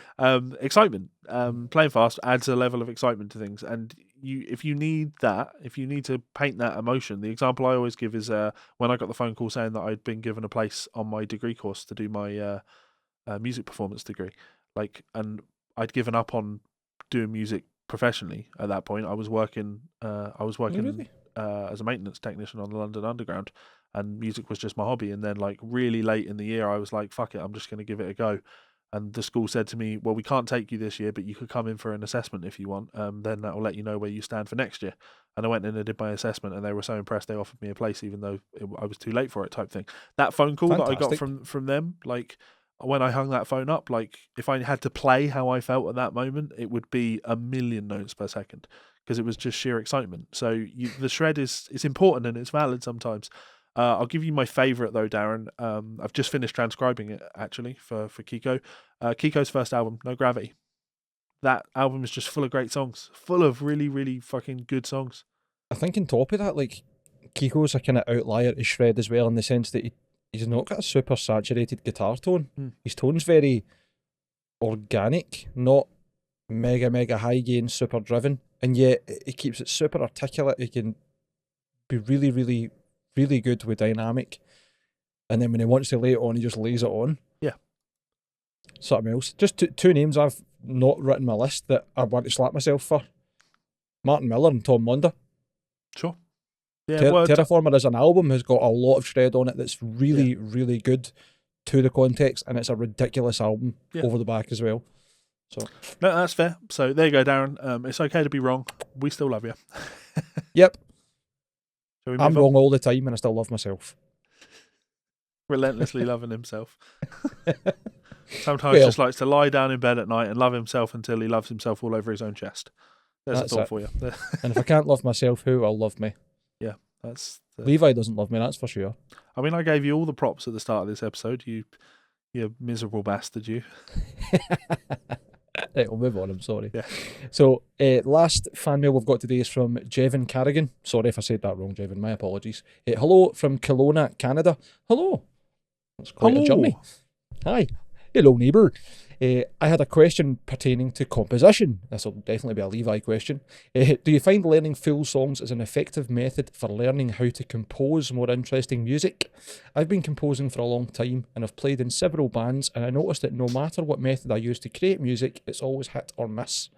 Excitement. Playing fast adds a level of excitement to things, and if you need to paint that emotion, the example I always give is when I got the phone call saying that I'd been given a place on my degree course to do my music performance degree, and I'd given up on doing music professionally at that point. I was working Really? As a maintenance technician on the London Underground, and music was just my hobby. And then really late in the year, I was like, fuck it, I'm just going to give it a go. And the school said to me, well, we can't take you this year, but you could come in for an assessment if you want. Then that will let you know where you stand for next year. And I went in and did my assessment, and they were so impressed they offered me a place, even though I was too late for it, type thing. That phone call that I got from them, when I hung that phone up, if I had to play how I felt at that moment, it would be a million notes per second, because it was just sheer excitement. So the shred is important and it's valid sometimes. I'll give you my favourite though, Darren. I've just finished transcribing it actually for Kiko. Kiko's first album, No Gravity. That album is just full of great songs, full of really, really fucking good songs. I think on top of that, Kiko's a kind of outlier to shred as well, in the sense that he's not got a super saturated guitar tone. His tone's very organic, not mega high gain, super driven, and yet he keeps it super articulate. He can be really, really, really good with dynamic, and then when he wants to lay it on, he just lays it on. Yeah. Something else. Just two names I've not written my list that I want to slap myself for: Martin Miller and Tom Wonder. Sure. Yeah. Terraformer as an album has got a lot of shred on it that's really, really good to the context, and it's a ridiculous album over the back as well. So no, that's fair. So there you go, Darren. It's okay to be wrong. We still love you. Yep. I'm wrong all the time, and I still love myself. Relentlessly loving himself. Sometimes just likes to lie down in bed at night and love himself until he loves himself all over his own chest. There's a thought for you. And if I can't love myself, who will love me? Yeah, that's Levi doesn't love me, that's for sure. I mean, I gave you all the props at the start of this episode. You miserable bastard, you. Right, we'll move on, I'm sorry. Yeah. So, last fan mail we've got today is from Jevin Carrigan. Sorry if I said that wrong, Jevin, my apologies. Hello from Kelowna, Canada. Hello. That's quite a journey. Hi. Hello, neighbour. I had a question pertaining to composition. This will definitely be a Levi question. Do you find learning full songs is an effective method for learning how to compose more interesting music? I've been composing for a long time and I've played in several bands, and I noticed that no matter what method I use to create music, it's always hit or miss.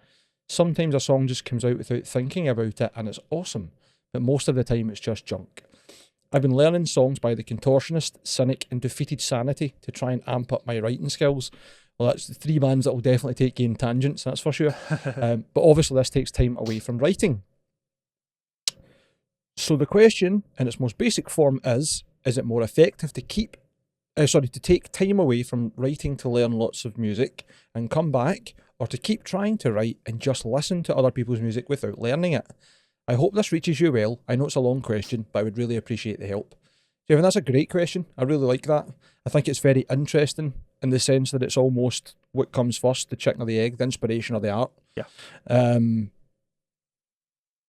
Sometimes a song just comes out without thinking about it and it's awesome, but most of the time it's just junk. I've been learning songs by The Contortionist, Cynic and Defeated Sanity to try and amp up my writing skills. Well, that's the 3 bands that will definitely take you in tangents, that's for sure. But obviously this takes time away from writing. So the question, in its most basic form, is it more effective to keep to take time away from writing to learn lots of music and come back, or to keep trying to write and just listen to other people's music without learning it? I hope this reaches you well. I know it's a long question, but I would really appreciate the help. Stephen, that's a great question. I really like that. I think it's very interesting in the sense that it's almost what comes first, the chicken or the egg, the inspiration or the art. Yeah.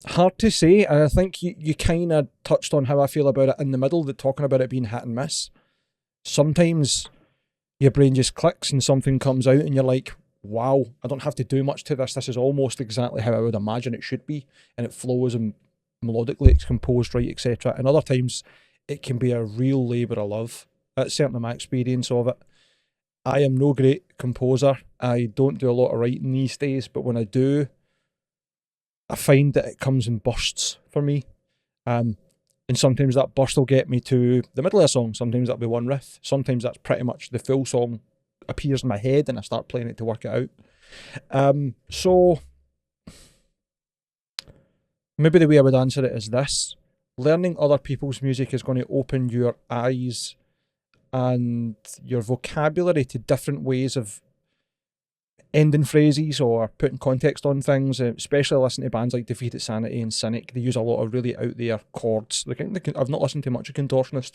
Hard to say, and I think you kind of touched on how I feel about it in the middle, that talking about it being hit and miss. Sometimes your brain just clicks and something comes out and you're like, wow, I don't have to do much to this. This is almost exactly how I would imagine it should be, and it flows and melodically it's composed right, etc. And other times it can be a real labour of love. That's certainly my experience of it. I am no great composer. I don't do a lot of writing these days, but when I do, I find that it comes in bursts for me. And sometimes that burst will get me to the middle of a song. Sometimes that'll be one riff. Sometimes that's pretty much the full song appears in my head and I start playing it to work it out. So maybe the way I would answer it is this. Learning other people's music is going to open your eyes and your vocabulary to different ways of ending phrases or putting context on things, especially listening to bands like Defeated Sanity and Cynic. They use a lot of really out there chords. I've not listened to much of Contortionist.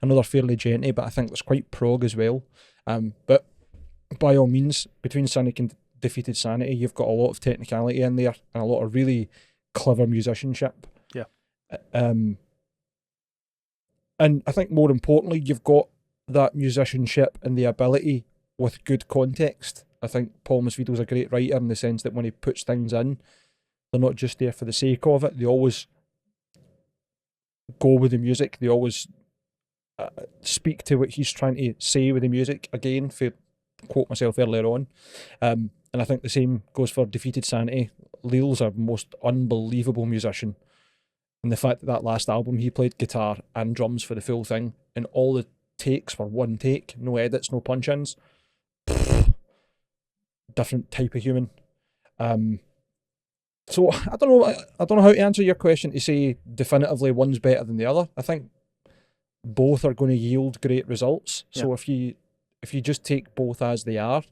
I know they're fairly genty, but I think there's quite prog as well. But by all means, between Cynic and Defeated Sanity, you've got a lot of technicality in there and a lot of really clever musicianship. Yeah. And I think more importantly, you've got that musicianship and the ability with good context. I think Paul Masvidal's a great writer in the sense that when he puts things in, they're not just there for the sake of it. They always go with the music. They always speak to what he's trying to say with the music. Again, for quote myself earlier on. And I think the same goes for Defeated Sanity. Leel's a most unbelievable musician. And the fact that last album he played guitar and drums for the full thing, and all the takes were one take, no edits, no punch-ins. Different type of human. So I don't know how to answer your question to say definitively one's better than the other. I think both are going to yield great results. Yeah. So if you just take both as they are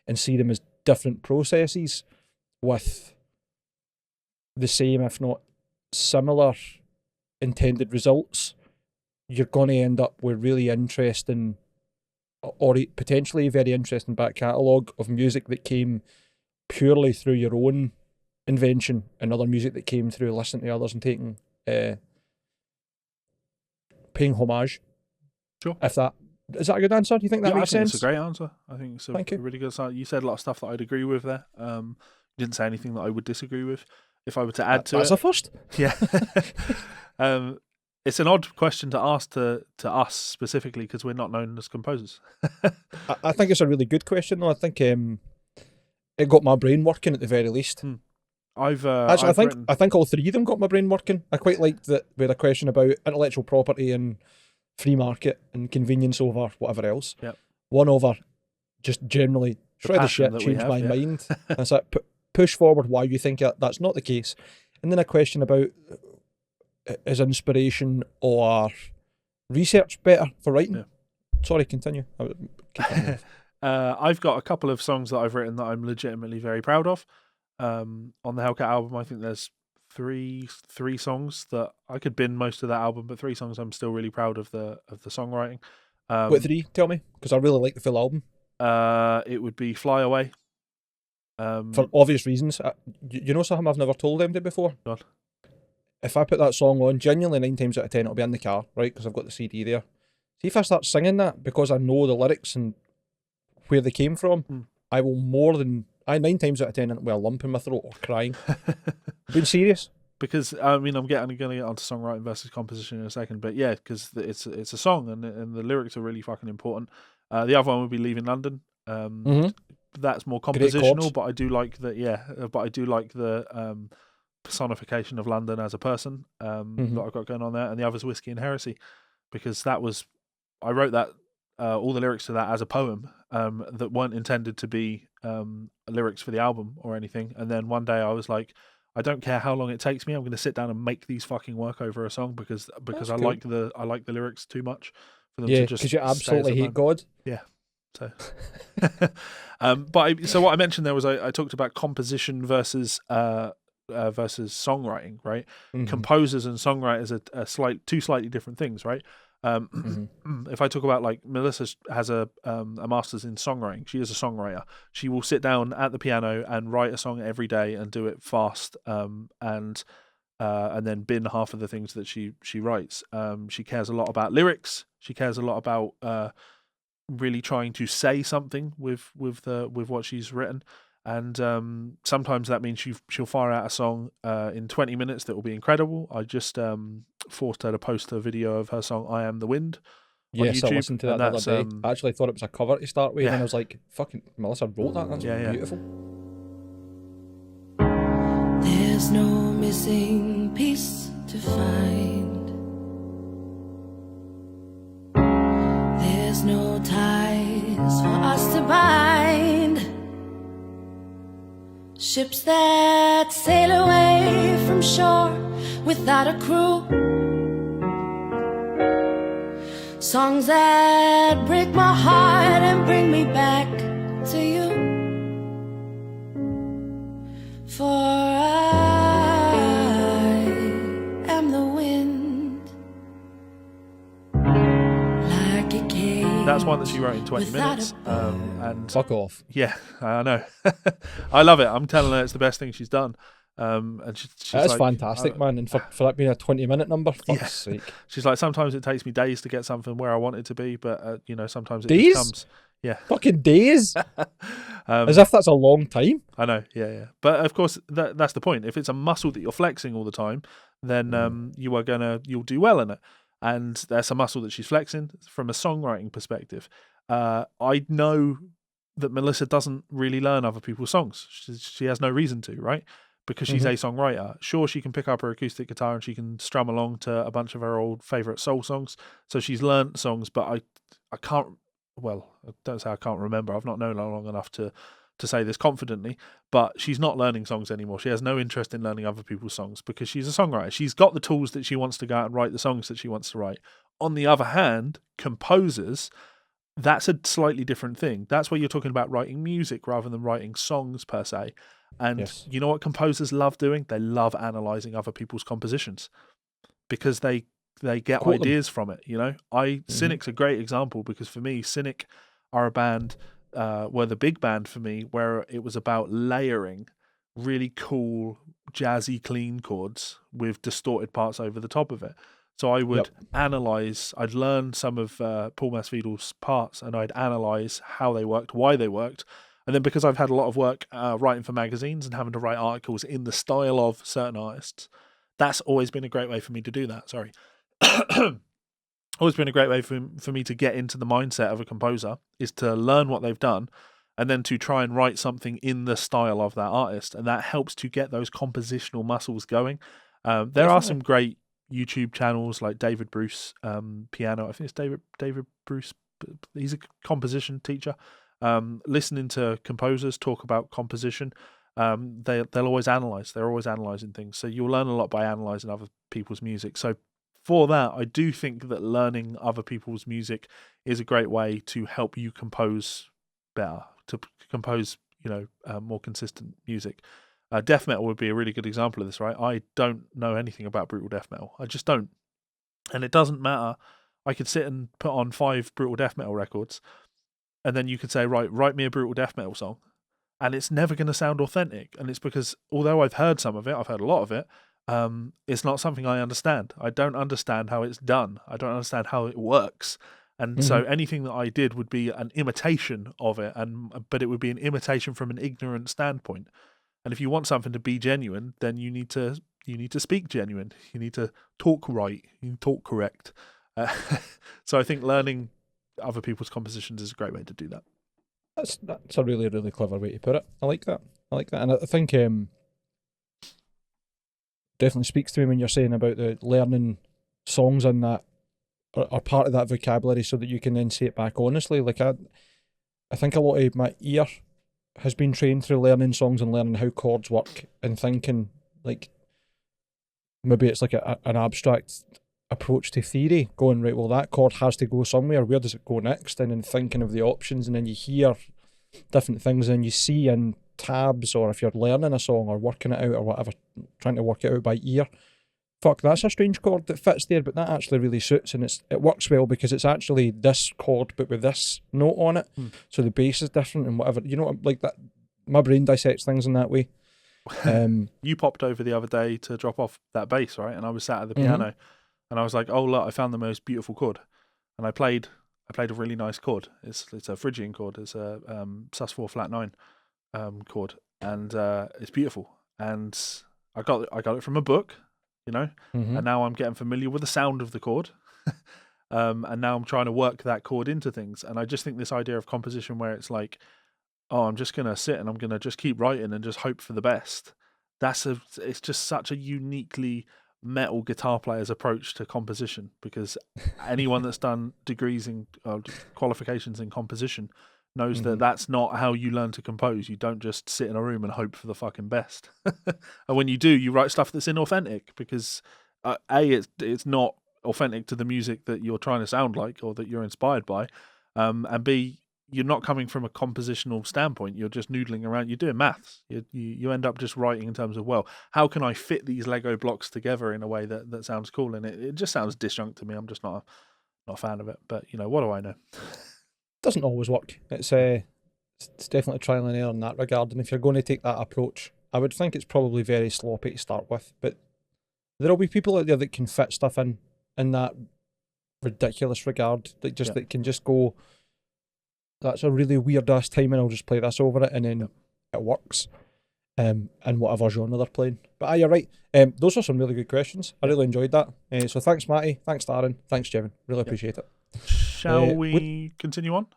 and see them as different processes with the same, if not similar, intended results, you're going to end up with really interesting, or potentially very interesting back catalogue of music that came purely through your own invention, and other music that came through listening to others and taking paying homage. Sure. Is that a good answer? Do you think that makes sense? It's a great answer. I think it's a really good answer. You said a lot of stuff that I'd agree with there. You didn't say anything that I would disagree with. If I were to add to that's it, a first. Yeah. It's an odd question to ask to us specifically because we're not known as composers. I think it's a really good question, though. I think it got my brain working at the very least. I think all three of them got my brain working. I quite liked that we had a question about intellectual property and free market and convenience over whatever else. Yep. One over just generally shred the shit, change my mind. That's it. Push forward why you think that's not the case. And then a question about is inspiration or research better for writing? Yeah. Sorry, continue. I've got a couple of songs that I've written that I'm legitimately very proud of. On the Hellcat album, I think there's three songs that I could bin most of that album, but 3 songs I'm still really proud of the songwriting. What 3? Tell me, because I really like the full album. It would be Fly Away. For obvious reasons. You know something I've never told them before? God. If I put that song on, genuinely 9 times out of 10 it'll be in the car, right? Because I've got the CD there. See, if I start singing that because I know the lyrics and where they came from, I will 9 times out of 10 with a lump in my throat or crying. Being serious. Because I'm going to get onto songwriting versus composition in a second, but yeah, because it's a song and the lyrics are really fucking important. The other one would be Leaving London. That's more compositional, but I do like that. Yeah, but I do like the personification of London as a person that I've got going on there. And the other's Whiskey and Heresy, because I wrote that all the lyrics to that as a poem that weren't intended to be lyrics for the album or anything. And then one day I was like, I don't care how long it takes me. I'm going to sit down and make these fucking work over a song because I like the lyrics too much for them Yeah, to just because you stay as absolutely a hate band. God. Yeah. So, so what I mentioned there was I talked about composition versus songwriting, right? Composers and songwriters are two slightly different things, right? If I talk about like Melissa has a master's in songwriting, she is a songwriter. She will sit down at the piano and write a song every day and do it fast, and then bin half of the things that she writes. She cares a lot about lyrics. She cares a lot about really trying to say something with what she's written, and sometimes that means she'll fire out a song in 20 minutes that will be incredible. I just forced her to post a video of her song "I Am the Wind" on Yes, YouTube, I listened to that and the other that's day. I actually thought it was a cover to start with, and then I was like, fucking Melissa wrote that. That's beautiful. There's no missing piece to find. There's no ties for us to bind. Ships that sail away from shore without a crew. Songs that break my heart and bring me back to you. For I am the wind. Like a cave. That's one that she wrote in 20 minutes. And fuck off. Yeah, I know. I love it. I'm telling her it's the best thing she's done. And she's That's like, fantastic, man. And for that being a 20-minute number, fuck's sake. She's like, sometimes it takes me days to get something where I want it to be, but sometimes it Days? just comes. Yeah. Fucking days? As if that's a long time. I know, yeah. But of course, that's the point. If it's a muscle that you're flexing all the time, then you'll do well in it. And that's a muscle that she's flexing from a songwriting perspective. I know that Melissa doesn't really learn other people's songs. She has no reason to, right? Because she's a songwriter. Sure, she can pick up her acoustic guitar and she can strum along to a bunch of her old favourite soul songs. So she's learnt songs, but I can't, well, I don't say I can't remember. I've not known her long enough to say this confidently, but she's not learning songs anymore. She has no interest in learning other people's songs because she's a songwriter. She's got the tools that she wants to go out and write the songs that she wants to write. On the other hand, composers, that's a slightly different thing. That's where you're talking about writing music rather than writing songs per se. And you know what composers love doing? They love analysing other people's compositions because they get ideas from it, Cynic's a great example because for me, Cynic are a band, were the big band for me, where it was about layering really cool, jazzy, clean chords with distorted parts over the top of it. So I would analyse, I'd learn some of Paul Masvidal's parts and I'd analyse how they worked, why they worked. And then because I've had a lot of work writing for magazines and having to write articles in the style of certain artists, that's always been a great way for me to do that. Sorry. Always been a great way for me to get into the mindset of a composer is to learn what they've done and then to try and write something in the style of that artist. And that helps to get those compositional muscles going. There are some great YouTube channels like David Bruce Piano. I think it's David Bruce. He's a composition teacher. Listening to composers talk about composition, they'll always analyze. They're always analyzing things. So you'll learn a lot by analyzing other people's music. So for that, I do think that learning other people's music is a great way to help you compose better, to compose, more consistent music. Death metal would be a really good example of this, right? I don't know anything about brutal death metal. I just don't. And it doesn't matter. I could sit and put on 5 brutal death metal records, and then you could say, right, write me a brutal death metal song. And it's never going to sound authentic. And it's because although I've heard some of it, I've heard a lot of it, it's not something I understand. I don't understand how it's done. I don't understand how it works. And so anything that I did would be an imitation of it, but it would be an imitation from an ignorant standpoint. And if you want something to be genuine, then you need to speak genuine. You need to talk right. You need to talk correct. So I think learning other people's compositions is a great way to do that. That's a really, really clever way to put it. I like that. And I think definitely speaks to me when you're saying about the learning songs and that are part of that vocabulary so that you can then say it back honestly. Like I think a lot of my ear has been trained through learning songs and learning how chords work and thinking like maybe it's like an abstract approach to theory, going, right, well, that chord has to go somewhere, where does it go next? And then thinking of the options, and then you hear different things, and you see in tabs, or if you're learning a song or working it out or whatever, trying to work it out by ear, fuck, that's a strange chord that fits there, but that actually really suits, and it works well because it's actually this chord but with this note on it. So the bass is different and whatever, you know, like that. My brain dissects things in that way. You popped over the other day to drop off that bass, right? And I was sat at the piano, and I was like, "Oh look, I found the most beautiful chord," and I played a really nice chord. It's a Phrygian chord. It's a sus4 flat 9 chord, and it's beautiful. And I got it from a book, you know, and now I'm getting familiar with the sound of the chord. And now I'm trying to work that chord into things. And I just think this idea of composition where it's like, oh, I'm just going to sit and I'm going to just keep writing and just hope for the best. It's just such a uniquely metal guitar player's approach to composition, because anyone that's done degrees in qualifications in composition knows that that's not how you learn to compose. You don't just sit in a room and hope for the fucking best. And when you do, you write stuff that's inauthentic, because it's not authentic to the music that you're trying to sound like or that you're inspired by, and B, you're not coming from a compositional standpoint. You're just noodling around. You're doing maths. You end up just writing in terms of, well, how can I fit these Lego blocks together in a way that sounds cool? And it just sounds disjunct to me. I'm just not a fan of it. But, you know, what do I know? Doesn't always work. It's definitely trial and error in that regard. And if you're going to take that approach, I would think it's probably very sloppy to start with. But there'll be people out there that can fit stuff in that ridiculous regard, that can just go, that's a really weird ass time, and I'll just play this over it, and then it works, in whatever genre they're playing. But you're right. Those are some really good questions. I really enjoyed that. So thanks, Matty. Thanks, Darren. Thanks, Jevon. Really appreciate it. Shall we continue on?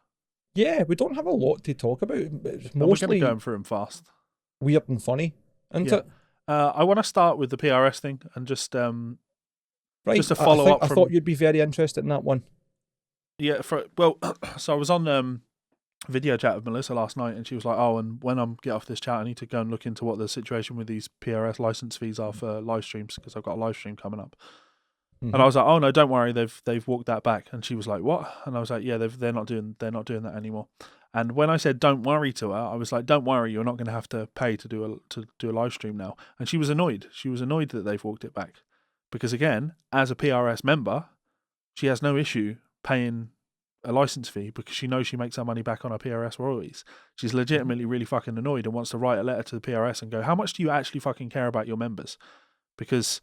Yeah, we don't have a lot to talk about. It's We're mostly going through them fast. Weird and funny, isn't it? I want to start with the PRS thing and just Right. just to follow up. I thought you'd be very interested in that one. Yeah. So I was on video chat with Melissa last night, and she was like, "Oh, and when I get off this chat, I need to go and look into what the situation with these PRS license fees are for live streams, because I've got a live stream coming up." And I was like, "Oh no, don't worry, they've walked that back." And she was like, "What?" And I was like, "Yeah, they're not doing that anymore." And when I said "don't worry" to her, I was like, "Don't worry, you're not going to have to pay to do a live stream now." And she was annoyed. She was annoyed that they've walked it back, because again, as a PRS member, she has no issue paying a license fee because she knows she makes her money back on her PRS royalties. She's legitimately really fucking annoyed and wants to write a letter to the PRS and go, "How much do you actually fucking care about your members?" Because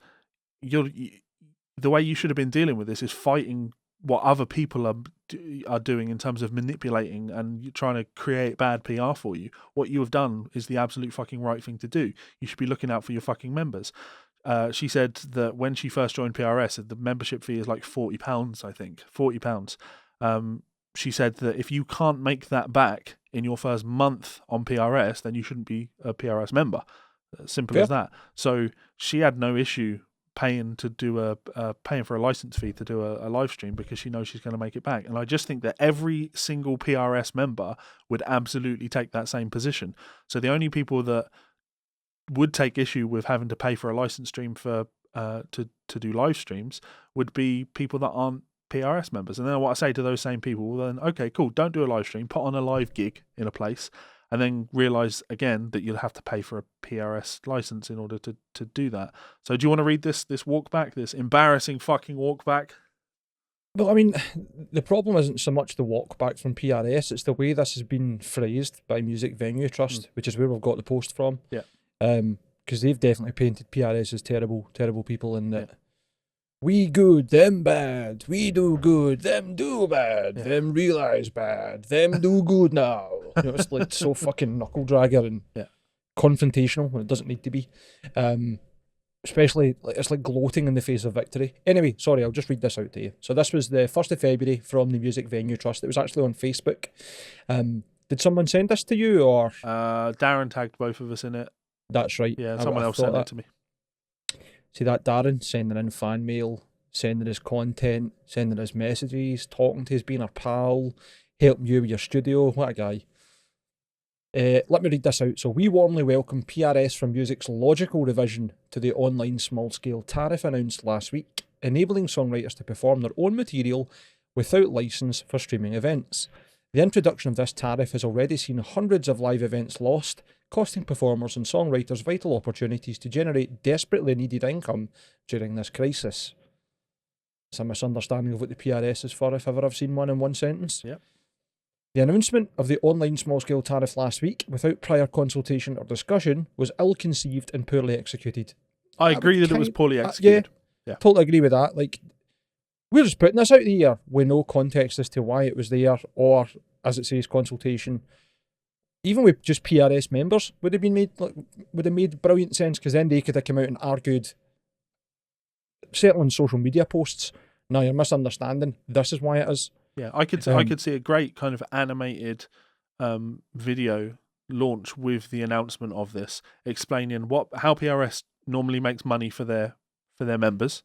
the way you should have been dealing with this is fighting what other people are doing in terms of manipulating and trying to create bad PR for you. What you have done is the absolute fucking right thing to do. You should be looking out for your fucking members. She said that when she first joined PRS, the membership fee is like £40, I think. £40. She said that if you can't make that back in your first month on PRS, then you shouldn't be a PRS member. Simple as that. So she had no issue paying for a license fee to do a live stream, because she knows she's going to make it back. And I just think that every single PRS member would absolutely take that same position. So the only people that would take issue with having to pay for a license stream for to do live streams would be people that aren't PRS members. And then what I say to those same people, well, then okay, cool, don't do a live stream, put on a live gig in a place, and then realise again that you'll have to pay for a PRS license in order to do that. So do you want to read this walk back, this embarrassing fucking walk back? Well, I mean, the problem isn't so much the walk back from PRS, it's the way this has been phrased by Music Venue Trust, which is where we've got the post from. Yeah. Because they've definitely painted PRS as terrible, terrible people, and that we good, them bad, we do good, them do bad, them realise bad, them do good now. You know, it's like so fucking knuckle dragger and confrontational when it doesn't need to be. Especially, it's like gloating in the face of victory. Anyway, sorry, I'll just read this out to you. So this was the 1st of February from the Music Venue Trust. It was actually on Facebook. Did someone send this to you, or? Darren tagged both of us in it. That's right. Yeah, someone else sent it to me. See that Darren sending in fan mail, sending his content, sending his messages, talking to us, being a pal, helping you with your studio. What a guy. Let me read this out. So, we warmly welcome PRS from Music's logical revision to the online small-scale tariff announced last week. enabling songwriters to perform their own material without license for streaming events. The introduction of this tariff has already seen hundreds of live events lost, costing performers and songwriters vital opportunities to generate desperately needed income during this crisis. It's a misunderstanding of what the PRS is for, if ever I've seen one in one sentence. Yep. The announcement of the online small-scale tariff last week, without prior consultation or discussion, was ill-conceived and poorly executed. I agree that it was poorly executed. Yeah, totally agree with that. Like, we're just putting this out there with no context as to why it was there, or, as it says, consultation. Even with just PRS members, would have made brilliant sense, because then they could have come out and argued, certainly in social media posts, no, you're misunderstanding. This is why it is. Yeah, I could see a great kind of animated video launch with the announcement of this, explaining how PRS normally makes money for their members,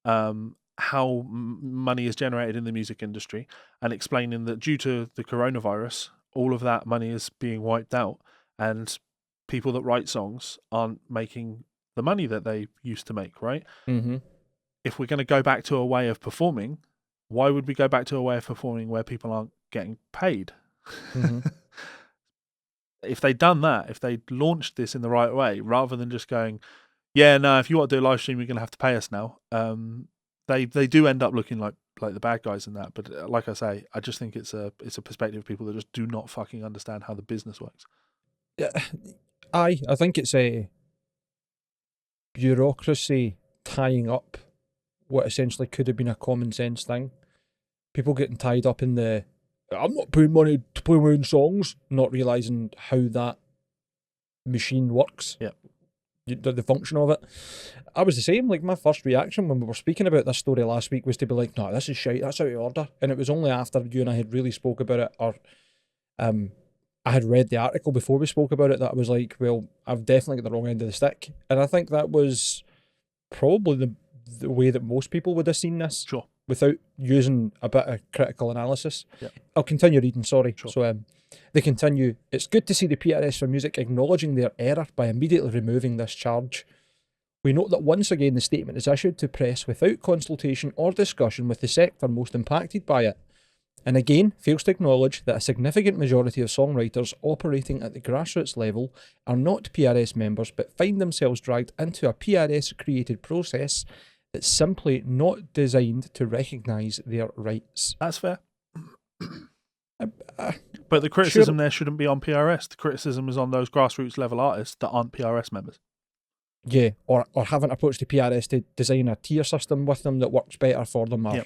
how money is generated in the music industry, and explaining that due to the coronavirus, all of that money is being wiped out, and people that write songs aren't making the money that they used to make, right? Mm-hmm. If we're going to go back to a way of performing, why would we go back to a way of performing where people aren't getting paid? Mm-hmm. If they'd done that, if they'd launched this in the right way, rather than just going, yeah, no, if you want to do a live stream, you're going to have to pay us now. They do end up looking like the bad guys in that. But like I say, I just think it's a perspective of people that just do not fucking understand how the business works. Yeah, I think it's a bureaucracy tying up what essentially could have been a common sense thing. People getting tied up in I'm not paying money to play my own songs, not realising how that machine works. Yeah. The function of it. I was the same. Like, my first reaction when we were speaking about this story last week was to be like, no, this is shite, that's out of order. And it was only after you and I had really spoke about it, or I had read the article before we spoke about it, that I was like, well, I've definitely got the wrong end of the stick. And I think that was probably the way that most people would have seen this. Sure. Without using a bit of critical analysis. Yep. I'll continue reading, sorry. Sure. So they continue, it's good to see the PRS for Music acknowledging their error by immediately removing this charge. We note that once again the statement is issued to press without consultation or discussion with the sector most impacted by it, and again fails to acknowledge that a significant majority of songwriters operating at the grassroots level are not PRS members but find themselves dragged into a PRS-created process that's simply not designed to recognise their rights. That's fair. But the criticism there shouldn't be on PRS. The criticism is on those grassroots level artists that aren't PRS members. Yeah, or haven't approached the PRS to design a tier system with them that works better for them, or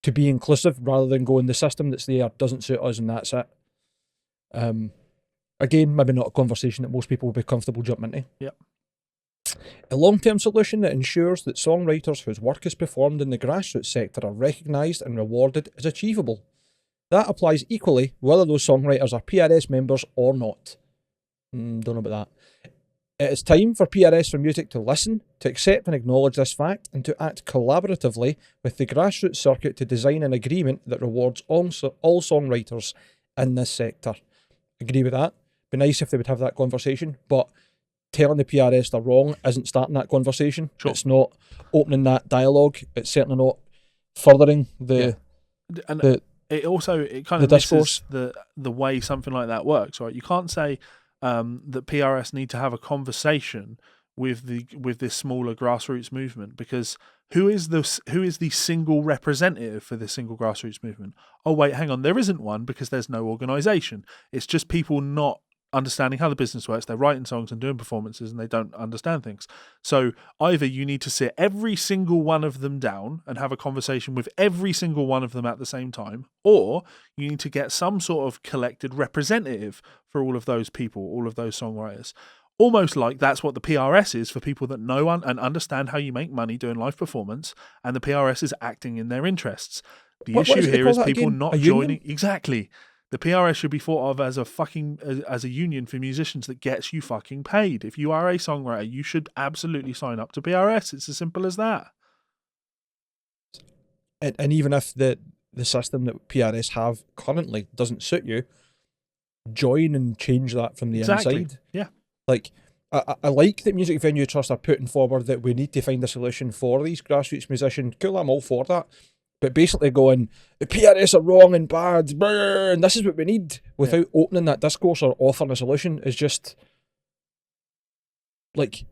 to be inclusive rather than going, the system that's there doesn't suit us and that's it. Again, maybe not a conversation that most people would be comfortable jumping into. Yep. A long-term solution that ensures that songwriters whose work is performed in the grassroots sector are recognised and rewarded is achievable. That applies equally whether those songwriters are PRS members or not. Don't know about that. It is time for PRS for Music to listen, to accept and acknowledge this fact, and to act collaboratively with the grassroots circuit to design an agreement that rewards all songwriters in this sector. Agree with that. Be nice if they would have that conversation, but telling the PRS they're wrong isn't starting that conversation. Sure. It's not opening that dialogue. It's certainly not furthering the it kind of misses the way something like that works, right? You can't say that PRS need to have a conversation with this smaller grassroots movement, because who is the single representative for this single grassroots movement? Oh wait, hang on, there isn't one, because there's no organisation. It's just people not understanding how the business works. They're writing songs and doing performances and they don't understand things. So either you need to sit every single one of them down and have a conversation with every single one of them at the same time, or you need to get some sort of collected representative for all of those people, all of those songwriters. Almost like that's what the PRS is for people that know and understand how you make money doing live performance, and the PRS is acting in their interests. The issue here is people not joining. Exactly. The PRS should be thought of as a union for musicians that gets you fucking paid. If you are a songwriter, you should absolutely sign up to PRS. It's as simple as that. And even if the system that PRS have currently doesn't suit you, join and change that from the inside. Yeah. Like, I like that Music Venue Trust are putting forward that we need to find a solution for these grassroots musicians. Cool, I'm all for that. But basically going, the PRS are wrong and bad, brr, and this is what we need, without opening that discourse or offering a solution, is just like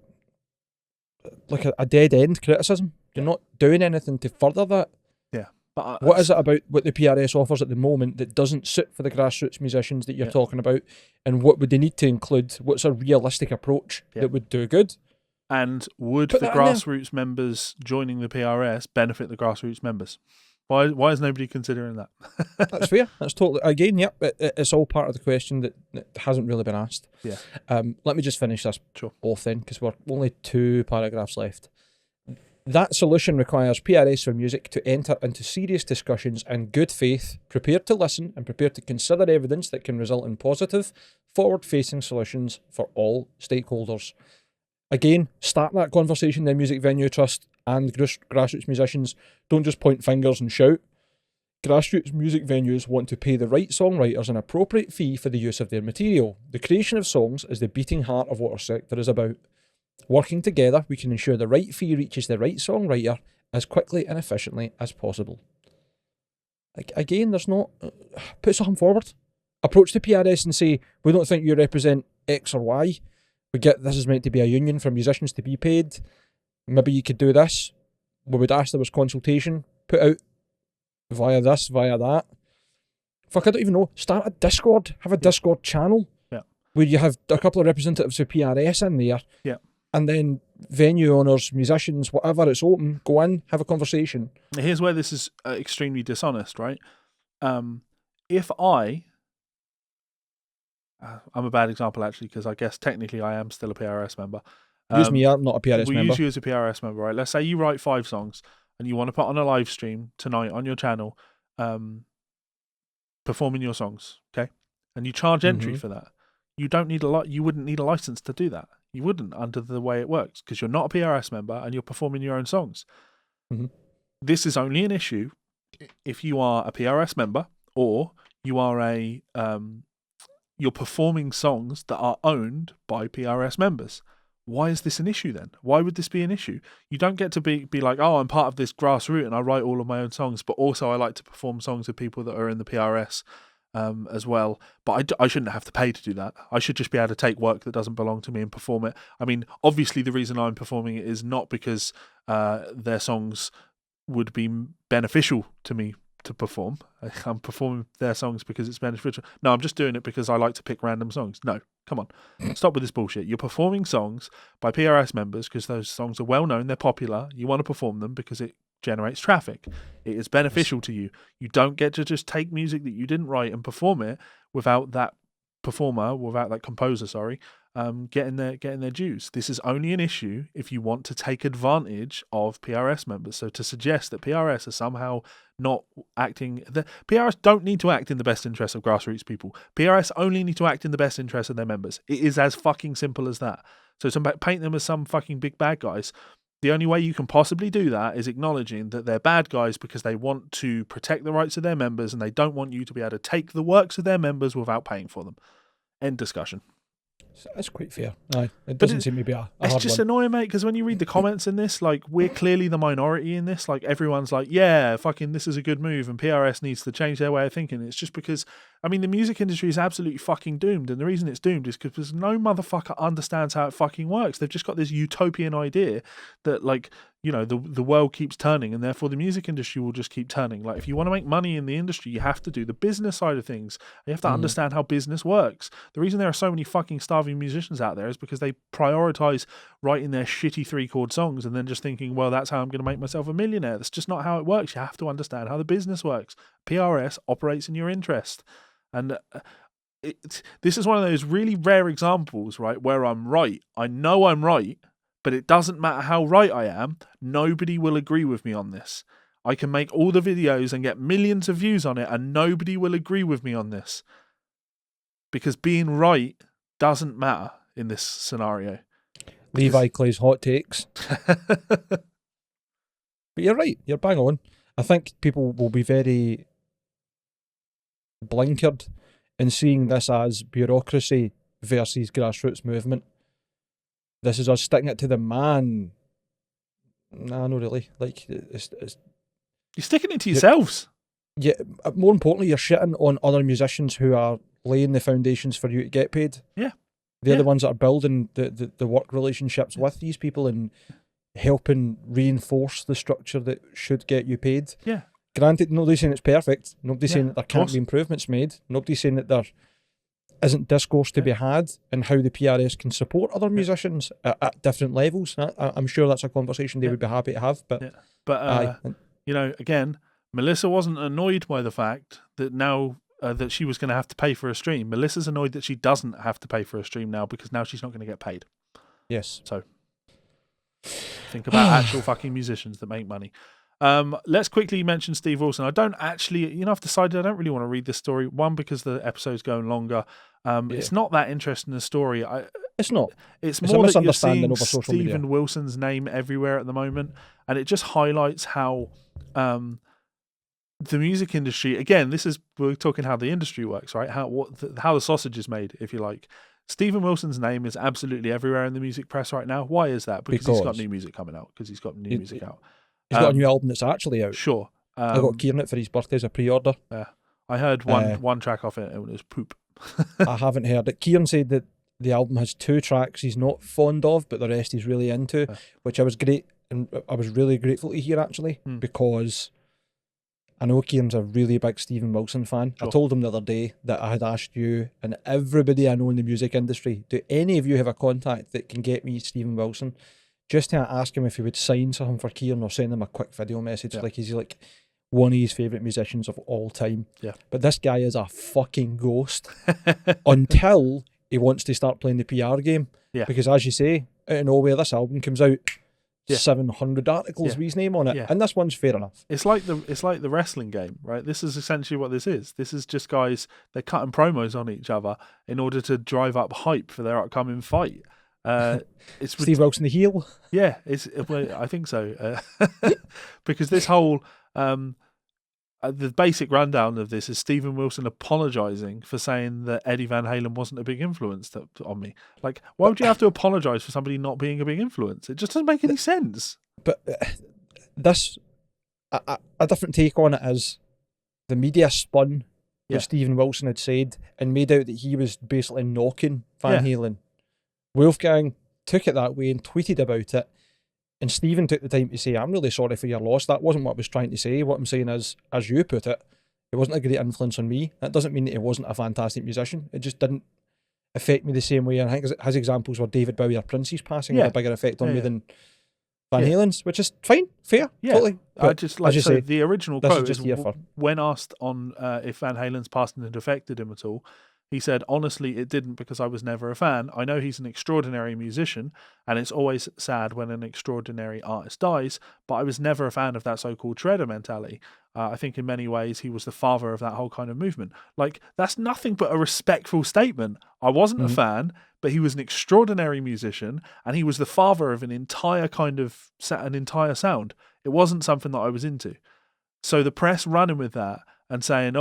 a dead end criticism. You're not doing anything to further that. Yeah. But what is it about what the PRS offers at the moment that doesn't suit for the grassroots musicians that you're talking about? And what would they need to include? What's a realistic approach that would do good? And would the grassroots members joining the PRS benefit the grassroots members? Why is nobody considering that? That's fair. That's totally, again, yep, it's all part of the question that hasn't really been asked. Yeah. Let me just finish this Sure. off then, because we're only 2 paragraphs left. That solution requires PRS for Music to enter into serious discussions in good faith, prepared to listen and prepared to consider evidence that can result in positive, forward-facing solutions for all stakeholders. Again, start that conversation then, Music Venue Trust and grassroots musicians. Don't just point fingers and shout. Grassroots music venues want to pay the right songwriters an appropriate fee for the use of their material. The creation of songs is the beating heart of what our sector is about. Working together, we can ensure the right fee reaches the right songwriter as quickly and efficiently as possible. Again, there's not... put something forward. Approach the PRS and say, we don't think you represent X or Y. We get this is meant to be a union for musicians to be paid. Maybe you could do this. We would ask there was consultation put out via this, via that. Fuck, I don't even know. Start a Discord. Have a Discord channel. Yeah. Where you have a couple of representatives of PRS in there. Yeah. And then venue owners, musicians, whatever, it's open. Go in, have a conversation. Here's where this is extremely dishonest, right? If I'm a bad example, actually, because I guess technically I am still a PRS member. Use me, I'm not a PRS we'll member. Use you as a PRS member, right? Let's say you write 5 songs and you want to put on a live stream tonight on your channel, performing your songs, okay? And you charge entry for that. You don't need you wouldn't need a license to do that. You wouldn't under the way it works because you're not a PRS member and you're performing your own songs. This is only an issue if you are a PRS member or you are you're performing songs that are owned by PRS members. Why is this an issue then? Why would this be an issue? You don't get to be like, oh, I'm part of this grassroots and I write all of my own songs, but also I like to perform songs with people that are in the PRS as well. But I shouldn't have to pay to do that. I should just be able to take work that doesn't belong to me and perform it. I mean, obviously the reason I'm performing it is not because their songs would be beneficial to me to perform. I'm performing their songs because it's beneficial. No, I'm just doing it because I like to pick random songs. No, come on. Stop with this bullshit. You're performing songs by PRS members because those songs are well known, they're popular. You want to perform them because it generates traffic. It is beneficial to you. You don't get to just take music that you didn't write and perform it without that composer, getting their dues. This is only an issue if you want to take advantage of PRS members. So to suggest that PRS are somehow not acting... The PRS don't need to act in the best interest of grassroots people. PRS only need to act in the best interest of their members. It is as fucking simple as that. So to paint them as some fucking big bad guys, the only way you can possibly do that is acknowledging that they're bad guys because they want to protect the rights of their members and they don't want you to be able to take the works of their members without paying for them. End discussion. That's quite fair. Aye, it doesn't seem to be a it's hard just one. annoying, mate, because when you read the comments in this, like, we're clearly the minority in this. Like, everyone's like, yeah, fucking this is a good move and PRS needs to change their way of thinking. It's just because, I mean, the music industry is absolutely fucking doomed. And the reason it's doomed is because no motherfucker understands how it fucking works. They've just got this utopian idea that, like, you know, the world keeps turning and therefore the music industry will just keep turning. Like, if you want to make money in the industry, you have to do the business side of things. You have to understand how business works. The reason there are so many fucking starving musicians out there is because they prioritize writing their shitty 3-chord songs and then just thinking, well, that's how I'm going to make myself a millionaire. That's just not how it works. You have to understand how the business works. PRS operates in your interest. And this is one of those really rare examples, right, where I'm right. I know I'm right, but it doesn't matter how right I am. Nobody will agree with me on this. I can make all the videos and get millions of views on it and nobody will agree with me on this. Because being right doesn't matter in this scenario. Levi Clay's hot takes. But you're right. You're bang on. I think people will be very blinkered in seeing this as bureaucracy versus grassroots movement. this is us sticking it to the man. Nah, not really. Like, You're sticking it to yourselves. yeah. More importantly, you're shitting on other musicians who are laying the foundations for you to get paid. Yeah. They're Yeah. the ones that are building the work relationships with these people and helping reinforce the structure that should get you paid. Yeah. Granted, nobody's saying it's perfect. Nobody's Yeah, saying that there of can't course. be improvements made. Nobody's saying that there isn't discourse to be had and how the PRS can support other musicians at different levels. I'm sure that's a conversation they would be happy to have. But Yeah. But aye. you know, again, Melissa wasn't annoyed by the fact that now that she was going to have to pay for a stream. Melissa's annoyed that she doesn't have to pay for a stream now because now she's not going to get paid. Yes. So think about actual fucking musicians that make money. Let's quickly mention Steve Wilson. I don't actually, I've decided I don't really want to read this story. One, because the episode's going longer. It's not that interesting a story. It's not. It's a more that you're misunderstanding seeing over social media. Stephen Wilson's name everywhere at the moment, and it just highlights how the music industry. Again, we're talking how the industry works, right? How the sausage is made, if you like. Stephen Wilson's name is absolutely everywhere in the music press right now. Why is that? Because he's got new music coming out. Because he's got new music out. He's got a new album that's actually out. Sure. I got Kieran it for his birthday as a pre-order. Yeah. I heard one track off it and it was poop. I haven't heard it. Kieran said that the album has 2 tracks he's not fond of, but the rest he's really into, which I was great and I was really grateful to hear actually, because I know Kieran's a really big Stephen Wilson fan. Sure. I told him the other day that I had asked you and everybody I know in the music industry, do any of you have a contact that can get me Stephen Wilson? Just to ask him if he would sign something for Kieran or send him a quick video message. Like he's like one of his favourite musicians of all time. Yeah. But this guy is a fucking ghost until he wants to start playing the PR game. Yeah. Because as you say, out of nowhere, this album comes out, 700 articles with his name on it, and this one's fair enough. It's like the wrestling game, right? This is essentially what this is. This is just guys, they're cutting promos on each other in order to drive up hype for their upcoming fight. It's Steve Wilson the heel. Yeah, I think so. Because this whole the basic rundown of this is Stephen Wilson apologising for saying that Eddie Van Halen wasn't a big influence on me. Like, why would you have to apologise for somebody not being a big influence? It just doesn't make any sense. But this, a different take on it is the media spun what Stephen Wilson had said and made out that he was basically knocking Van Halen. Wolfgang took it that way and tweeted about it, and Stephen took the time to say, I'm really sorry for your loss. That wasn't what I was trying to say. What I'm saying is, as you put it, it wasn't a great influence on me. That doesn't mean that he wasn't a fantastic musician. It just didn't affect me the same way. And I think his examples were David Bowie or Prince's passing had a bigger effect on me than Van Halen's, which is fine, fair, totally. I just like to say, the original quote is when asked on if Van Halen's passing had affected him at all, he said, honestly, it didn't because I was never a fan. I know he's an extraordinary musician, and it's always sad when an extraordinary artist dies, but I was never a fan of that so-called shredder mentality. I think in many ways he was the father of that whole kind of movement. Like, that's nothing but a respectful statement. I wasn't a fan, but he was an extraordinary musician, and he was the father of an entire sound. It wasn't something that I was into. So the press running with that and saying,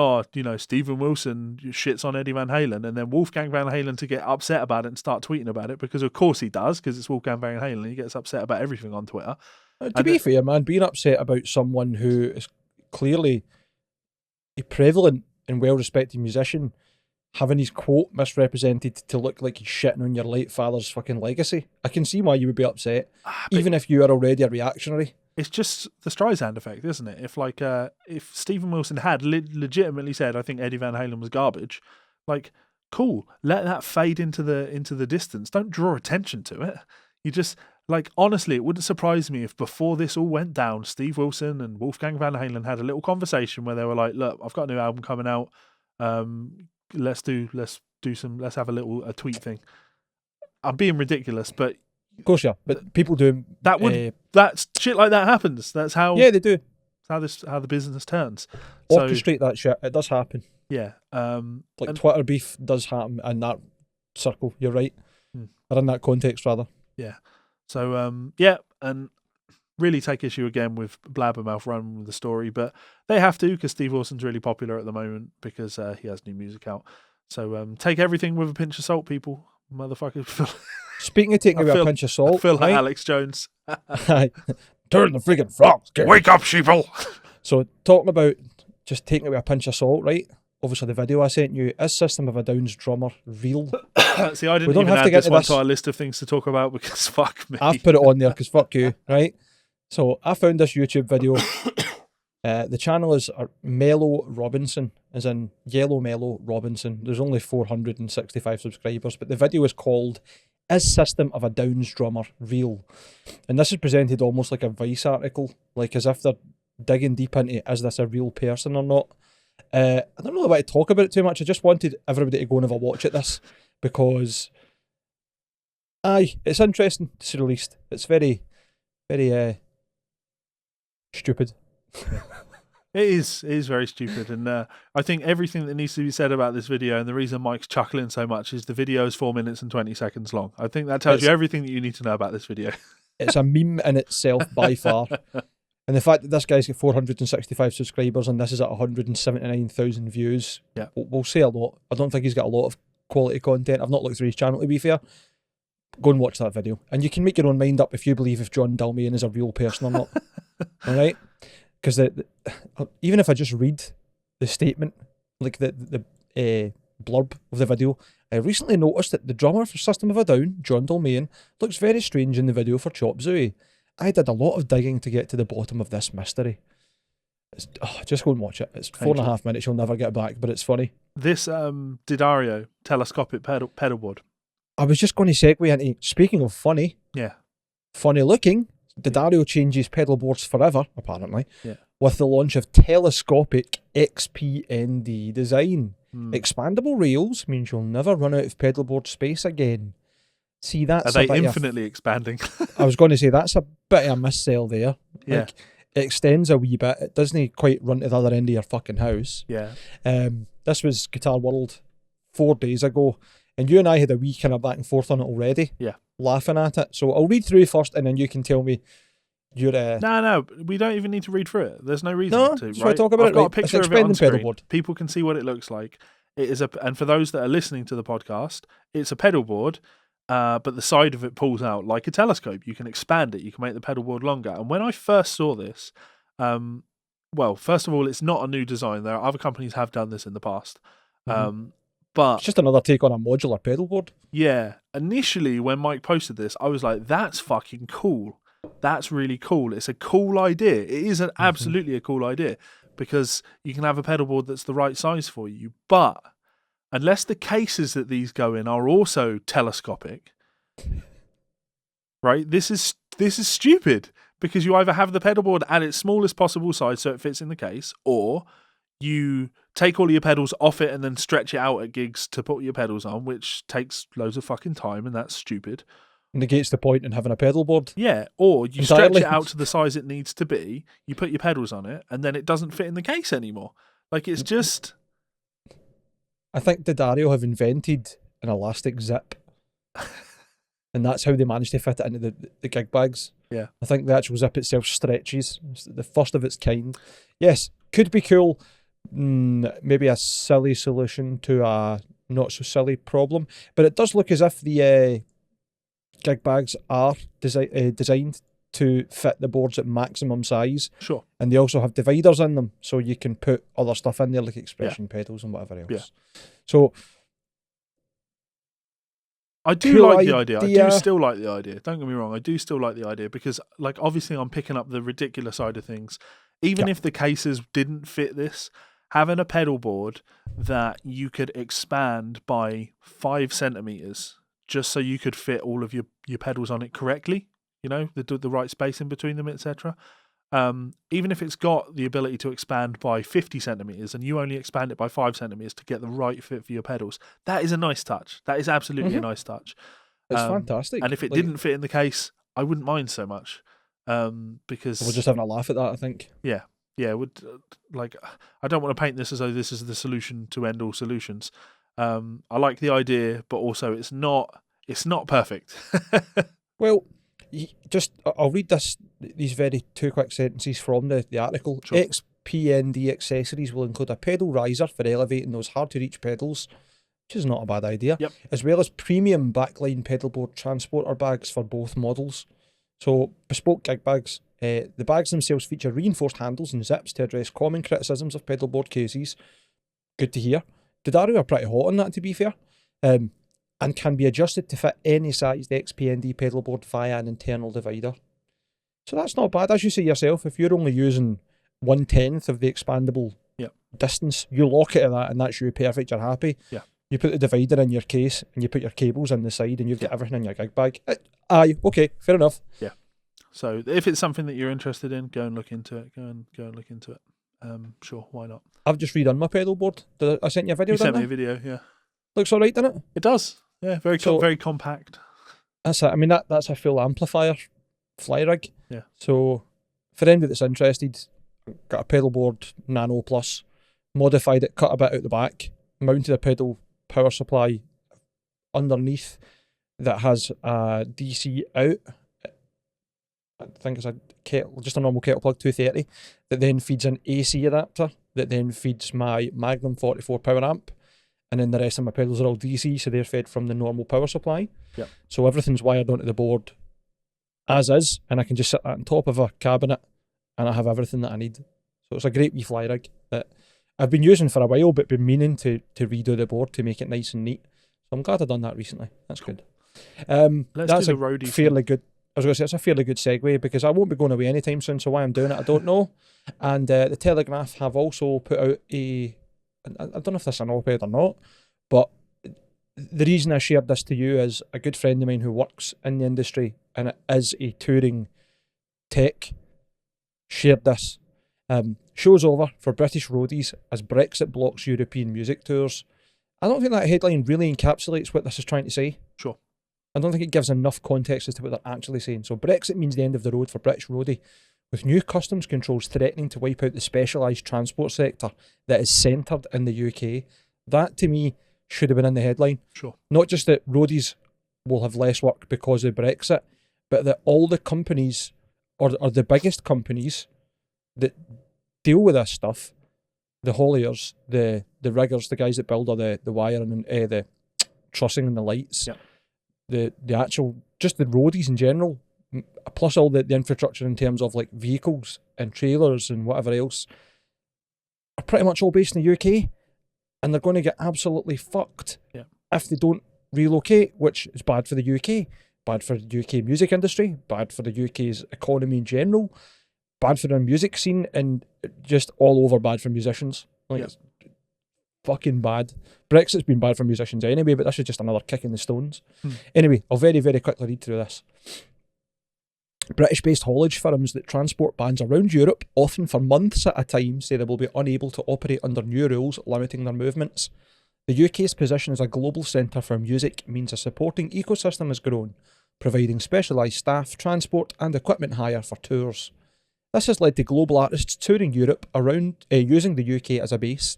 Stephen Wilson shits on Eddie Van Halen, and then Wolfgang Van Halen to get upset about it and start tweeting about it, because of course he does, because it's Wolfgang Van Halen. He gets upset about everything on Twitter. To be fair, man, being upset about someone who is clearly a prevalent and well-respected musician having his quote misrepresented to look like he's shitting on your late father's fucking legacy, I can see why you would be upset, even if you are already a reactionary. It's just the Streisand effect, isn't it? If Stephen Wilson had legitimately said, I think Eddie Van Halen was garbage, like, cool, let that fade into the distance. Don't draw attention to it. You just, like, honestly, it wouldn't surprise me if before this all went down, Steve Wilson and Wolfgang Van Halen had a little conversation where they were like, look, I've got a new album coming out. Let's have a tweet thing. I'm being ridiculous, but of course, yeah. But people do that shit like that happens. That's how they do. That's how the business turns. Orchestrate that shit. It does happen. Yeah. Twitter beef does happen in that circle. You're right. Or in that context, rather. Yeah. So and really take issue again with Blabbermouth running with the story, but they have to because Steve Wilson's really popular at the moment because he has new music out. So take everything with a pinch of salt, people, motherfuckers. Speaking of taking away a pinch of I salt, feel like right? Alex Jones. Turn the friggin' frogs. Wake up, sheeple! So talking about just taking away a pinch of salt, right? Obviously, the video I sent you is System of a Down's drummer real. See, I didn't don't even have to add get this to one this. to our list of things to talk about because fuck me. I've put it on there because fuck you, right? So I found this YouTube video. The channel is Mellow Robinson, as in Yellow Mellow Robinson. There's only 465 subscribers, but the video is called "Is System of a Down's Drummer Real?" And this is presented almost like a Vice article, like as if they're digging deep into is this a real person or not. I don't really want to talk about it too much. I just wanted everybody to go and have a watch at this because, it's interesting to say the least. It's very, very stupid. It is very stupid, and I think everything that needs to be said about this video, and the reason Mike's chuckling so much, is the video is 4 minutes and 20 seconds long. I think that tells you everything that you need to know about this video. It's a meme in itself by far. And the fact that this guy's got 465 subscribers and this is at 179,000 views, will say a lot. I don't think he's got a lot of quality content. I've not looked through his channel, to be fair. Go and watch that video. And you can make your own mind up if you believe if John Dalmain is a real person or not. All right? Because even if I just read the statement, like the blurb of the video, I recently noticed that the drummer for System of a Down, John Dalmain, looks very strange in the video for Chop Suey. I did a lot of digging to get to the bottom of this mystery. Just go and watch it. It's 4.5 minutes. You'll never get back, but it's funny. This Didario telescopic pedal board. I was just going to segue into, speaking of funny, funny looking, Didario changes pedal boards forever, apparently, with the launch of telescopic XPND design. Expandable rails means you'll never run out of pedal board space again. See, that's Are they infinitely expanding? I was going to say that's a bit of a missell there. Yeah. Like, it extends a wee bit. It doesn't quite run to the other end of your fucking house. Yeah. This was Guitar World 4 days ago, and you and I had a wee kind of back and forth on it already. Yeah. Laughing at it. So I'll read through first, and then you can tell me your. No, we don't even need to read through it. There's no reason to. Should I talk about I've got a picture of it on screen. board. People can see what it looks like. It is and for those that are listening to the podcast, it's a pedal board. But the side of it pulls out like a telescope. You can expand it. You can make the pedal board longer. And when I first saw this, well, first of all, it's not a new design. There are other companies have done this in the past. But it's just another take on a modular pedal board. Yeah. Initially, when Mike posted this, I was like, that's fucking cool. That's really cool. It's a cool idea. It is absolutely a cool idea because you can have a pedal board that's the right size for you. But unless the cases that these go in are also telescopic, right? This is stupid because you either have the pedal board at its smallest possible size so it fits in the case, or you take all your pedals off it and then stretch it out at gigs to put your pedals on, which takes loads of fucking time, and that's stupid. Negates the point in having a pedal board. Yeah, or you entirely. Stretch it out to the size it needs to be, you put your pedals on it, and then it doesn't fit in the case anymore. Like, it's just... I think Didario have invented an elastic zip. And that's how they managed to fit it into the gig bags. Yeah. I think the actual zip itself stretches. It's the first of its kind. Yes, could be cool. Maybe a silly solution to a not so silly problem. But it does look as if the gig bags are designed to fit the boards at maximum size. Sure. And they also have dividers in them, so you can put other stuff in there like expression pedals and whatever else. Yeah. So I do like the idea. I do still like the idea. Don't get me wrong. I do still like the idea because, like, obviously I'm picking up the ridiculous side of things. Even if the cases didn't fit this, having a pedal board that you could expand by 5 centimeters just so you could fit all of your pedals on it correctly, you know, the right space in between them, etc. Even if it's got the ability to expand by 50 centimeters and you only expand it by 5 centimeters to get the right fit for your pedals, that is a nice touch. That is absolutely a nice touch. It's fantastic. And if it didn't fit in the case, I wouldn't mind so much. Because we're just having a laugh at that, I think. Yeah. Would I don't want to paint this as though this is the solution to end all solutions. I like the idea, but also it's not perfect. Well, I'll read these very 2 quick sentences from the article. Sure. XPND accessories will include a pedal riser for elevating those hard to reach pedals which is not a bad idea, Yep. as well as premium backline pedalboard transporter bags for both models. So, bespoke gig bags. The bags themselves feature reinforced handles and zips to address common criticisms of pedalboard cases. Good to hear. Didaru are pretty hot on that, to be fair, and can be adjusted to fit any sized XPND pedalboard via an internal divider. So that's not bad. As you say yourself, if you're only using 1/10 of the expandable distance, you lock it at that and that's you perfect, you're happy. Yeah. You put the divider in your case and you put your cables in the side and you've got everything in your gig bag. Aye, okay, fair enough. Yeah. So if it's something that you're interested in, go and look into it. Go and look into it. Sure, why not? I've just redone my pedal board. I sent you a video, You sent me didn't a video, yeah. Looks alright, doesn't it? It does. Yeah, very compact. That's it. I mean, that's a full amplifier fly rig. Yeah. So for anybody that's interested, got a pedal board Nano Plus, modified it, cut a bit out the back, mounted a pedal power supply underneath that has a DC out. I think it's a kettle, just a normal kettle plug 230, that then feeds an AC adapter that then feeds my Magnum 44 power amp, and then the rest of my pedals are all DC, so they're fed from the normal power supply. Yeah. So everything's wired onto the board as is, and I can just sit that on top of a cabinet, and I have everything that I need. So it's a great wee fly rig that I've been using for a while, but been meaning to redo the board to make it nice and neat. So I'm glad I've done that recently. That's good. That's do a the roadie fairly good. I was going to say it's a fairly good segue because I won't be going away anytime soon. So why I'm doing it, I don't know. And the Telegraph have also put out I don't know if this is an op-ed or not, but the reason I shared this to you is a good friend of mine who works in the industry and it is a touring tech shared this. Show's over for British roadies as Brexit blocks European music tours. I don't think that headline really encapsulates what this is trying to say. Sure. I don't think it gives enough context as to what they're actually saying. So Brexit means the end of the road for British roadie, with new customs controls threatening to wipe out the specialised transport sector that is centred in the UK. That, to me, should have been in the headline. Sure. Not just that roadies will have less work because of Brexit, but that all the companies, or the biggest companies that deal with this stuff, the hauliers, the riggers, the guys that build all the wiring and the trussing and the lights, the actual, just the roadies in general, plus all the infrastructure in terms of like vehicles and trailers and whatever else, are pretty much all based in the UK, and they're going to get absolutely fucked if they don't relocate, which is bad for the UK, bad for the UK music industry, bad for the UK's economy in general, bad for their music scene, and just all over bad for musicians. Like, it's fucking bad. Brexit's been bad for musicians anyway, but this is just another kick in the stones. Anyway, I'll very, very quickly read through this. British-based haulage firms that transport bands around Europe, often for months at a time, say they will be unable to operate under new rules limiting their movements. The UK's position as a global centre for music means a supporting ecosystem has grown, providing specialised staff, transport and equipment hire for tours. This has led to global artists touring Europe around using the UK as a base,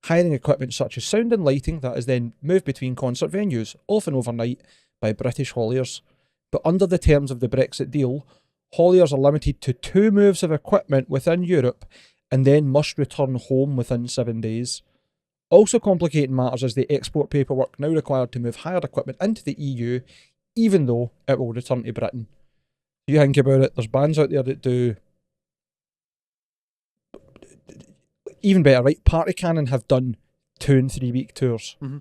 hiring equipment such as sound and lighting that is then moved between concert venues, often overnight, by British hauliers. But under the terms of the Brexit deal, hauliers are limited to 2 moves of equipment within Europe and then must return home within 7 days. Also complicating matters is the export paperwork now required to move hired equipment into the EU, even though it will return to Britain. You think about it, there's bands out there that do even better, right? Party Cannon have done 2 and 3 week tours. Mm-hmm.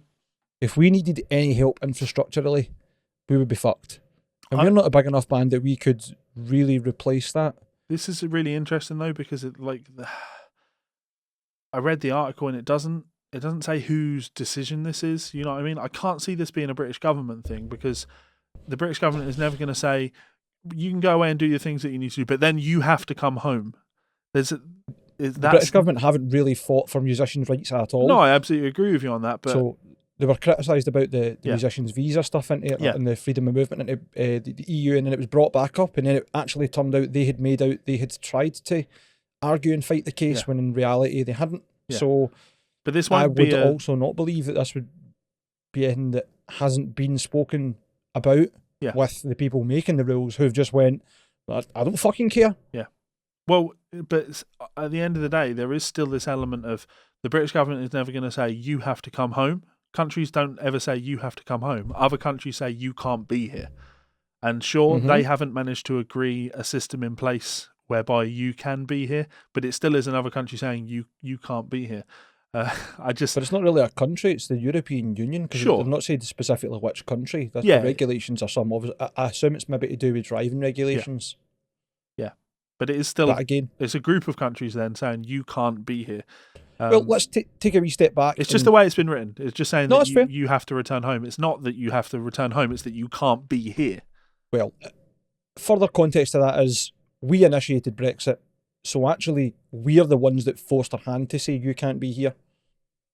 If we needed any help infrastructurally, we would be fucked. And we're not a big enough band that we could really replace that. This is really interesting though, because I read the article and it doesn't say whose decision this is. You know what I mean? I can't see this being a British government thing, because the British government is never going to say you can go away and do your things that you need to do, but then you have to come home. The British government haven't really fought for musicians' rights at all. No, I absolutely agree with you on that. But so they were criticised about the musicians' visa stuff into it, and the freedom of movement into the EU, and then it was brought back up, and then it actually turned out they had tried to argue and fight the case when in reality they hadn't. Yeah. So, but this I would also not believe that this would be anything that hasn't been spoken about with the people making the rules, who've just went, I don't fucking care. Yeah. Well, but at the end of the day, there is still this element of the British government is never going to say you have to come home. countries don't ever say you have to come home. Other countries say you can't be here. And sure, Mm-hmm. they haven't managed to agree a system in place whereby you can be here, but it still is another country saying you can't be here. But it's not really a country; it's the European Union, because Sure. they're not saying specifically which country. The Yeah. regulations are some of it. I assume it's maybe to do with driving regulations. But it is still But again, it's a group of countries then saying you can't be here. well, let's take a wee step back. It's just the way it's been written. It's just saying No, that that's fair. you have to return home. It's not that you have to return home. It's that you can't be here. Well, further context to that is we initiated Brexit, so actually we're the ones that forced our hand to say you can't be here.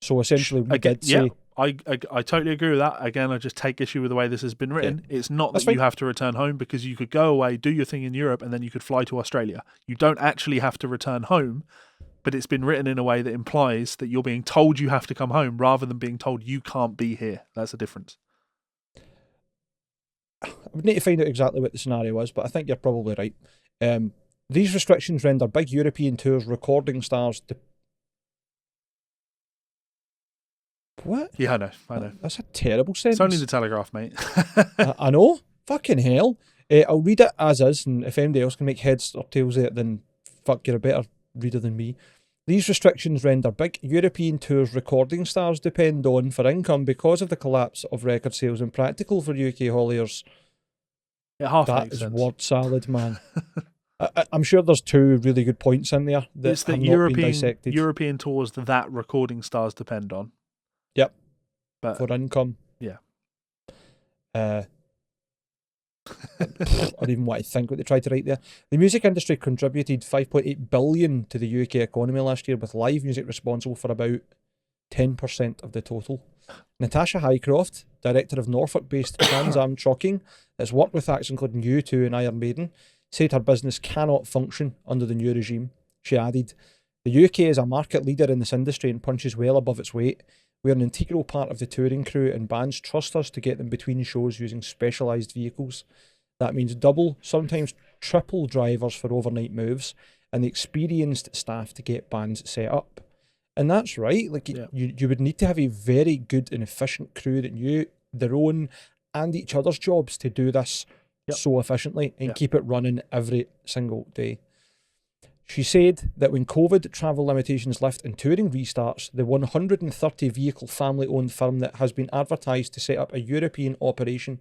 So essentially, we did say. I totally agree with that. Again, I just take issue with the way this has been written. It's not That's that you fine. have to return home, because you could go away, do your thing in Europe, and then you could fly to Australia. You don't actually have to return home, but it's been written in a way that implies that you're being told you have to come home rather than being told you can't be here. That's the difference. I would need to find out exactly what the scenario is, but I think you're probably right. These restrictions render big European tours recording stars. What? Yeah, I know. That's a terrible sentence. It's only the Telegraph, mate. I know. Fucking hell. I'll read it as is, and if anybody else can make heads or tails of it, then fuck, you're a better reader than me. These restrictions render big European tours recording stars depend on for income because of the collapse of record sales impractical for UK hauliers. It half That makes is sense. word salad, man. I'm sure there's two really good points in there that It's the have not been dissected. European tours that recording stars depend on. Yep. But For income. yeah. I don't even want to think what they tried to write there. The music industry contributed 5.8 billion to the UK economy last year, with live music responsible for about 10% of the total. Natasha Highcroft, director of Norfolk-based Trans Am Trucking, that's worked with acts including U2 and Iron Maiden, said her business cannot function under the new regime. She added, "The UK is a market leader in this industry and punches well above its weight. We are an integral part of the touring crew, and bands trust us to get them between shows using specialised vehicles. That means double, sometimes triple drivers for overnight moves, and the experienced staff to get bands set up." And that's right. Like you would need to have a very good and efficient crew that knew their own and each other's jobs to do this so efficiently and keep it running every single day. She said that when COVID travel limitations lift and touring restarts, the 130 vehicle family-owned firm that has been advertised to set up a European operation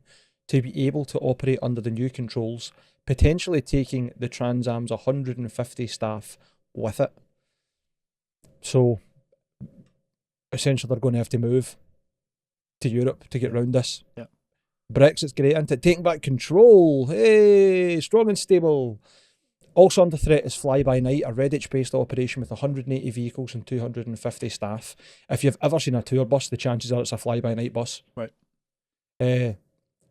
to be able to operate under the new controls, potentially taking the Trans Am's 150 staff with it. So, essentially, they're going to have to move to Europe to get round this. Yeah. Brexit's great, isn't it? Taking back control. Hey, strong and stable. Also under threat is Fly By Night, a Redditch-based operation with 180 vehicles and 250 staff. If you've ever seen a tour bus, the chances are it's a Fly By Night bus. Right.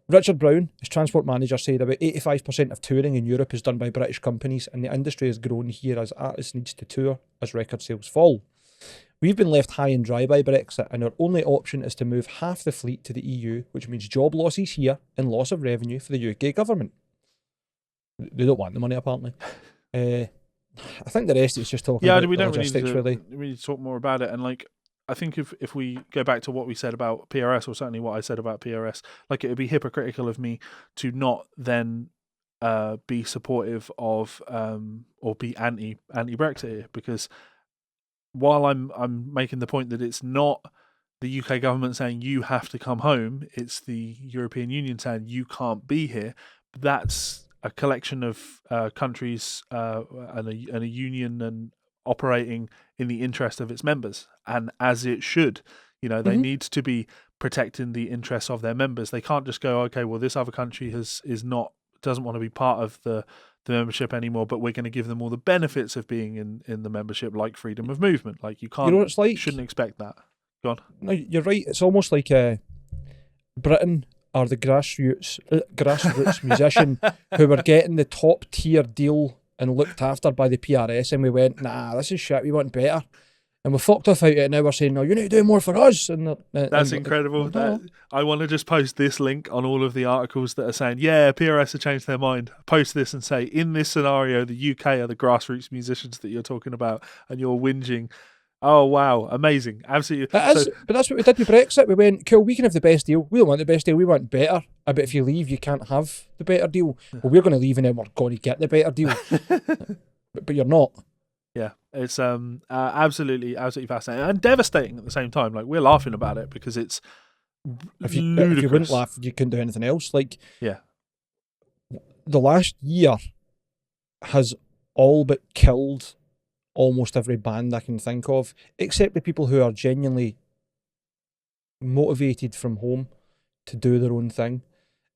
Richard Brown, his transport manager, said about 85% of touring in Europe is done by British companies, and the industry has grown here as artists need to tour as record sales fall. We've been left high and dry by Brexit, and our only option is to move half the fleet to the EU, which means job losses here and loss of revenue for the UK government. They don't want the money, apparently. I think the rest is just talking about we the don't logistics, really need to talk more about it. And like, I think if we go back to what we said about PRS, or certainly what I said about PRS, like it would be hypocritical of me to not then be supportive of or be anti-Brexit here, because while I'm making the point that it's not the UK government saying you have to come home, it's the European Union saying you can't be here. That's a collection of countries and a union and operating in the interest of its members, and as it should. You know, they need to be protecting the interests of their members. They can't just go, okay, well, this other country doesn't want to be part of the membership anymore, but we're going to give them all the benefits of being in the membership, like freedom of movement. Like, you can't, You know what it's like? shouldn't expect that. Go on. No, you're right. It's almost like Britain are the grassroots musician who were getting the top tier deal and looked after by the PRS, and we went, nah, this is shit, we want better. And we fucked off out of it, and now we're saying, no, you need to do more for us. And That's incredible. I want to just post this link on all of the articles that are saying, yeah, PRS have changed their mind. Post this and say, in this scenario, the UK are the grassroots musicians that you're talking about, and you're whinging Oh wow, amazing, absolutely. It is, but that's what we did with Brexit. We went, cool, we can have the best deal. We don't want the best deal, we want better. But if you leave, you can't have the better deal. Well, we're going to leave and then we're going to get the better deal. but you're not. Yeah, it's absolutely fascinating and devastating at the same time. Like, we're laughing about it because it's If you ludicrous. wouldn't laugh, you couldn't do anything else. Like, Yeah. the last year has all but killed almost every band I can think of, except the people who are genuinely motivated from home to do their own thing.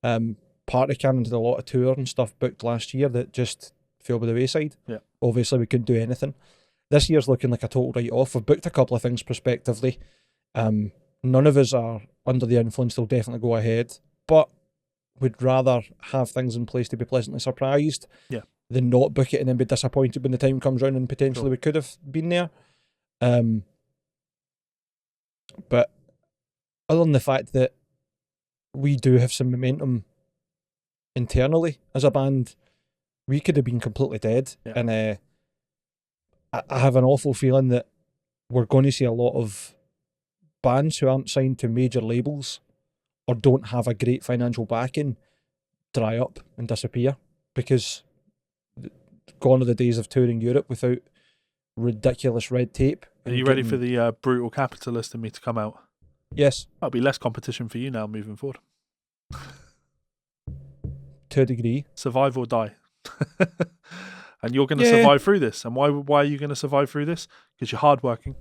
Party Cannon did a lot of tour and stuff booked last year that just fell by the wayside. Yeah. Obviously, we couldn't do anything. This year's looking like a total write-off. We've booked a couple of things prospectively. None of us are under the influence. They'll definitely go ahead, but we'd rather have things in place to be pleasantly surprised than not book it and then be disappointed when the time comes round and potentially we could have been there. But other than the fact that we do have some momentum internally as a band, we could have been completely dead. Yeah. And I have an awful feeling that we're going to see a lot of bands who aren't signed to major labels or don't have a great financial backing dry up and disappear, because gone are the days of touring Europe without ridiculous red tape. Are you ready for the brutal capitalist in me to come out? Yes. That'll be less competition for you now moving forward. To a degree. Survive or die. And you're going to survive through this. And why are you going to survive through this? Because you're hardworking.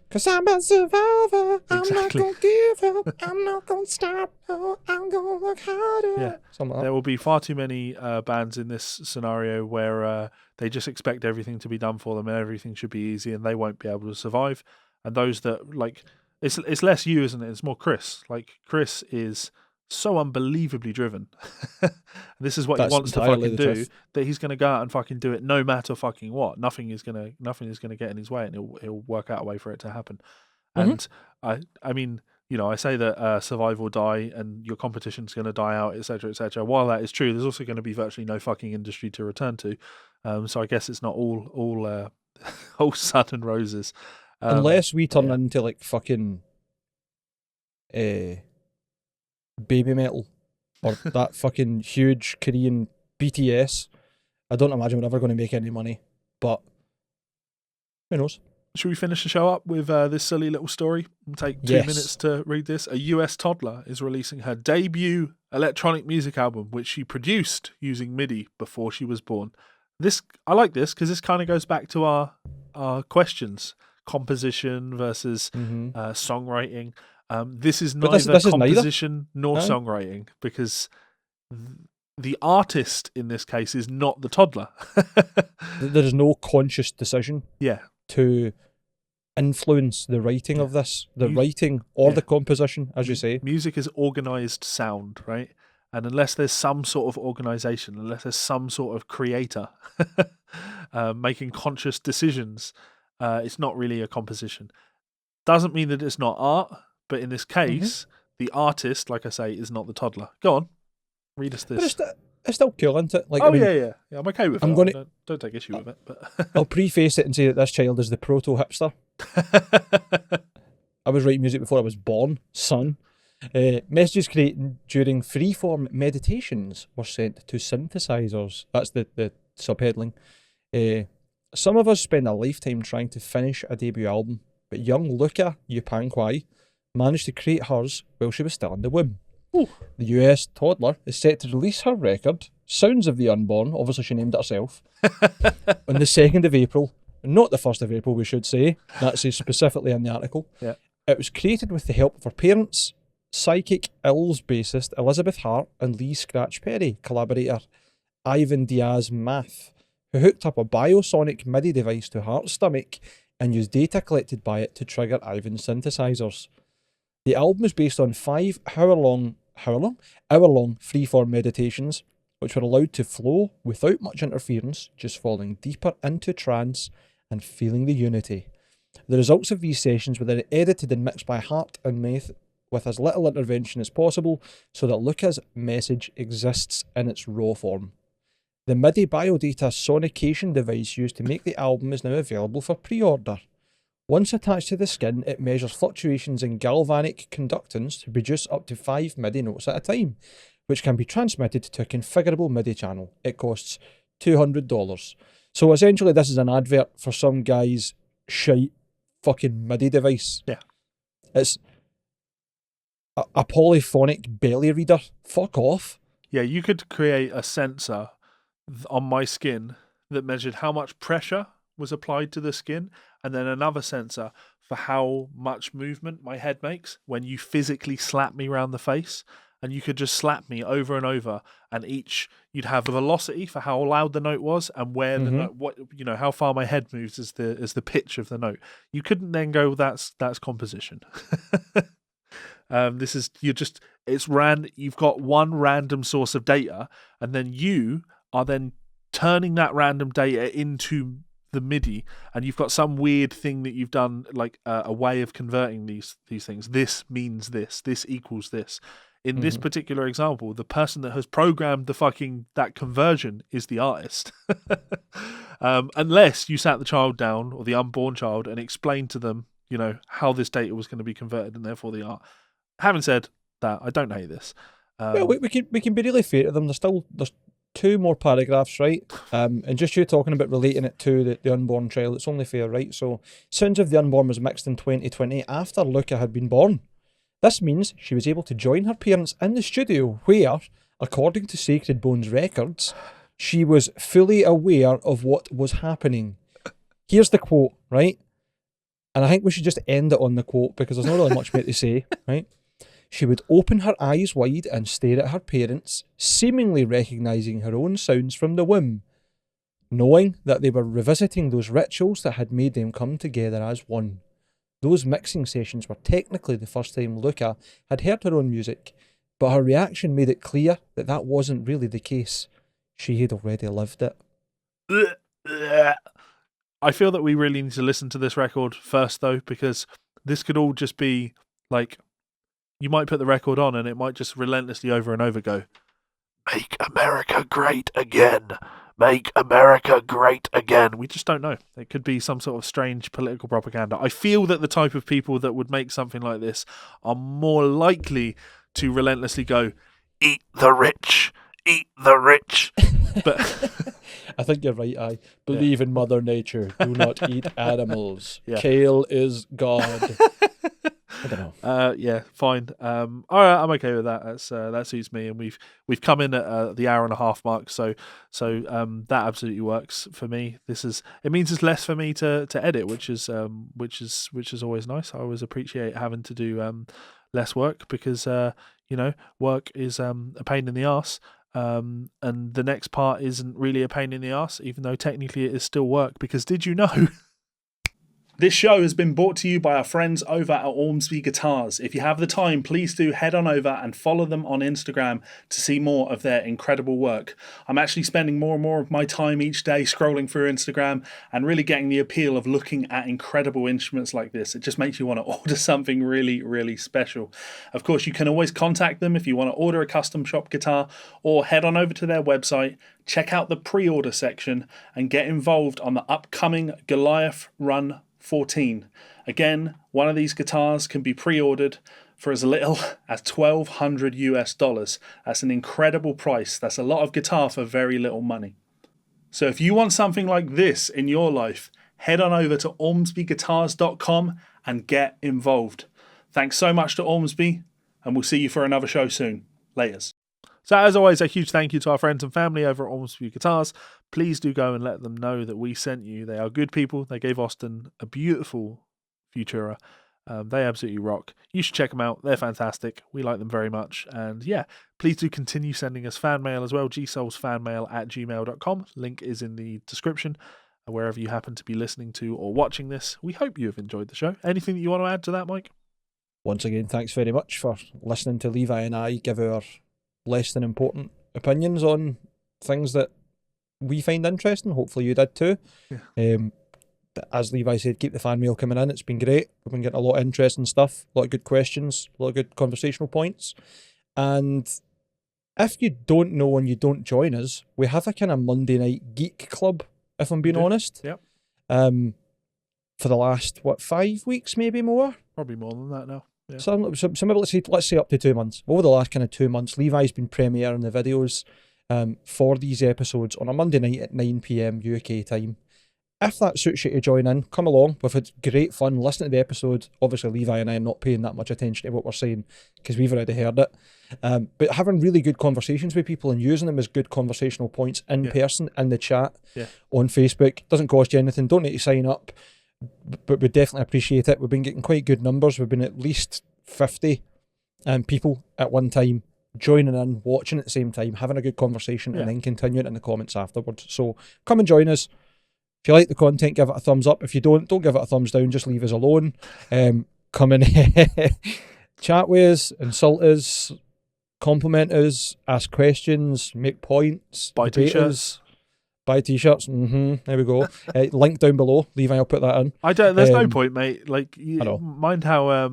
Because I'm a survivor. Exactly. I'm not going to give up. I'm not going to stop. No, I'm going to work harder. Yeah. Something like There will be far too many bands in this scenario where they just expect everything to be done for them and everything should be easy and they won't be able to survive. And those that, like, it's less you, isn't it? It's more Chris. Like, Chris is so unbelievably driven. This is what he wants to fucking do, that he's going to go out and fucking do it no matter fucking what. Nothing is going to get in his way, and he'll work out a way for it to happen. And I mean, you know, I say that survive or die and your competition's going to die out, etc., etc. While that is true, there's also going to be virtually no fucking industry to return to. So I guess it's not all sun and roses. Unless we turn into like fucking baby metal or that fucking huge Korean BTS, I don't imagine we're ever going to make any money. But who knows? Should we finish the show up with this silly little story? It'll take 2 minutes to read this. A US toddler is releasing her debut electronic music album, which she produced using MIDI before she was born. I like this because this kind of goes back to our questions: composition versus songwriting. This is neither composition nor songwriting, because the artist in this case is not the toddler. There is no conscious decision to influence the writing of this, writing or the composition, as you say. Music is organised sound, right? And unless there's some sort of organisation, unless there's some sort of creator making conscious decisions, it's not really a composition. Doesn't mean that it's not art, but in this case, the artist, like I say, is not the toddler. Go on, read us this. But it's still cool, isn't it? Like, yeah, I'm okay with it. Don't take issue with it. But I'll preface it and say that this child is the proto-hipster. I was writing music before I was born, son. Messages created during freeform meditations were sent to synthesizers. That's the subheading. Some of us spend a lifetime trying to finish a debut album, but young Luca Yupanquai managed to create hers while she was still in the womb. Ooh. The US toddler is set to release her record, Sounds of the Unborn, obviously she named it herself, on the 2nd of April. Not the 1st of April, we should say. That's specifically in the article. Yeah. It was created with the help of her parents, Psychic Ills bassist Elizabeth Hart and Lee Scratch Perry collaborator Ivan Diaz Math, who hooked up a biosonic MIDI device to Hart's stomach and used data collected by it to trigger Ivan's synthesizers. The album is based on 5 hour-long freeform meditations, which were allowed to flow without much interference, just falling deeper into trance and feeling the unity. The results of these sessions were then edited and mixed by Hart and Math with as little intervention as possible, so that Luca's message exists in its raw form. The MIDI biodata sonication device used to make the album is now available for pre-order. Once attached to the skin, it measures fluctuations in galvanic conductance to produce up to 5 MIDI notes at a time, which can be transmitted to a configurable MIDI channel. It costs $200. So essentially this is an advert for some guy's shite fucking MIDI device. Yeah. It's a polyphonic belly reader. Fuck off. Yeah, you could create a sensor on my skin that measured how much pressure was applied to the skin, and then another sensor for how much movement my head makes when you physically slap me around the face. And you could just slap me over and over, and you'd have a velocity for how loud the note was, and where the note, how far my head moves is the pitch of the note. You couldn't then go, that's composition. You've got one random source of data, and then you are then turning that random data into the MIDI, and you've got some weird thing that you've done, like a way of converting these things. This means this equals this. In this particular example, the person that has programmed that conversion is the artist. Unless you sat the child down, or the unborn child, and explained to them, how this data was going to be converted, and therefore the art. Having said that, I don't hate this. Well, we can be really fair to them. There's 2 more paragraphs, right? And just you talking about relating it to the unborn child, it's only fair, right? So, Sounds of the Unborn was mixed in 2020 after Luca had been born. This means she was able to join her parents in the studio where, according to Sacred Bones Records, she was fully aware of what was happening. Here's the quote, right? And I think we should just end it on the quote because there's not really much more to say, right? She would open her eyes wide and stare at her parents, seemingly recognising her own sounds from the womb, knowing that they were revisiting those rituals that had made them come together as one. Those mixing sessions were technically the first time Luca had heard her own music, but her reaction made it clear that that wasn't really the case. She had already lived it. I feel that we really need to listen to this record first, though, because this could all just be like, you might put the record on and it might just relentlessly over and over go, "Make America great again. Make America great again." We just don't know. It could be some sort of strange political propaganda. I feel that the type of people that would make something like this are more likely to relentlessly go, "Eat the rich, eat the rich." But I think you're right, I believe in Mother Nature. Do not eat animals. Yeah. Kale is God. I don't know. Yeah, fine. All right, I'm okay with that. That suits me, and we've come in at the hour and a half mark, so that absolutely works for me. It means it's less for me to edit, which is always nice. I always appreciate having to do less work because work is a pain in the arse. And the next part isn't really a pain in the arse, even though technically it is still work. Because did you know? This show has been brought to you by our friends over at Ormsby Guitars. If you have the time, please do head on over and follow them on Instagram to see more of their incredible work. I'm actually spending more and more of my time each day scrolling through Instagram and really getting the appeal of looking at incredible instruments like this. It just makes you want to order something really, really special. Of course, you can always contact them if you want to order a custom shop guitar, or head on over to their website, check out the pre-order section, and get involved on the upcoming Goliath Run 14. Again, one of these guitars can be pre-ordered for as little as $1,200 US. That's an incredible price. That's a lot of guitar for very little money. So if you want something like this in your life, head on over to ormsbyguitars.com and get involved. Thanks so much to Ormsby, and we'll see you for another show soon. Laters. So as always, a huge thank you to our friends and family over at Ormsby Guitars. Please do go and let them know that we sent you. They are good people. They gave Austin a beautiful Futura. They absolutely rock. You should check them out. They're fantastic. We like them very much. And yeah, please do continue sending us fan mail as well. GsolesFanMail@gmail.com. Link is in the description. Wherever you happen to be listening to or watching this, we hope you have enjoyed the show. Anything that you want to add to that, Mike? Once again, thanks very much for listening to Levi and I give our less than important opinions on things that we find interesting. Hopefully you did too. Yeah. As Levi said, keep the fan mail coming in. It's been great. We've been getting a lot of interesting stuff, a lot of good questions, a lot of good conversational points. And if you don't know and you don't join us, we have a kind of Monday night geek club, if I'm being honest. Yep. for the last 5 weeks, maybe more. Probably more than that now. Yeah. So maybe let's say up to 2 months. Over the last kind of 2 months, Levi's been premiering the videos for these episodes on a Monday night at 9 p.m. UK time. If that suits you to join in, come along. We've had great fun listening to the episode. Obviously, Levi and I are not paying that much attention to what we're saying because we've already heard it. But having really good conversations with people and using them as good conversational points in person, in the chat, on Facebook. Doesn't cost you anything. Don't need to sign up. But we definitely appreciate it. We've been getting quite good numbers. We've been at least 50 people at one time joining in, watching at the same time, having a good conversation, and then continuing in the comments afterwards. So come and join us. If you like the content, give it a thumbs up. If you don't give it a thumbs down. Just leave us alone. Come and chat with us, insult us, compliment us, ask questions, make points, buy t-shirts. Buy t-shirts. There we go. Link down below. Levi, I'll put that in. I don't. There's no point, mate. Like, I know. Mind how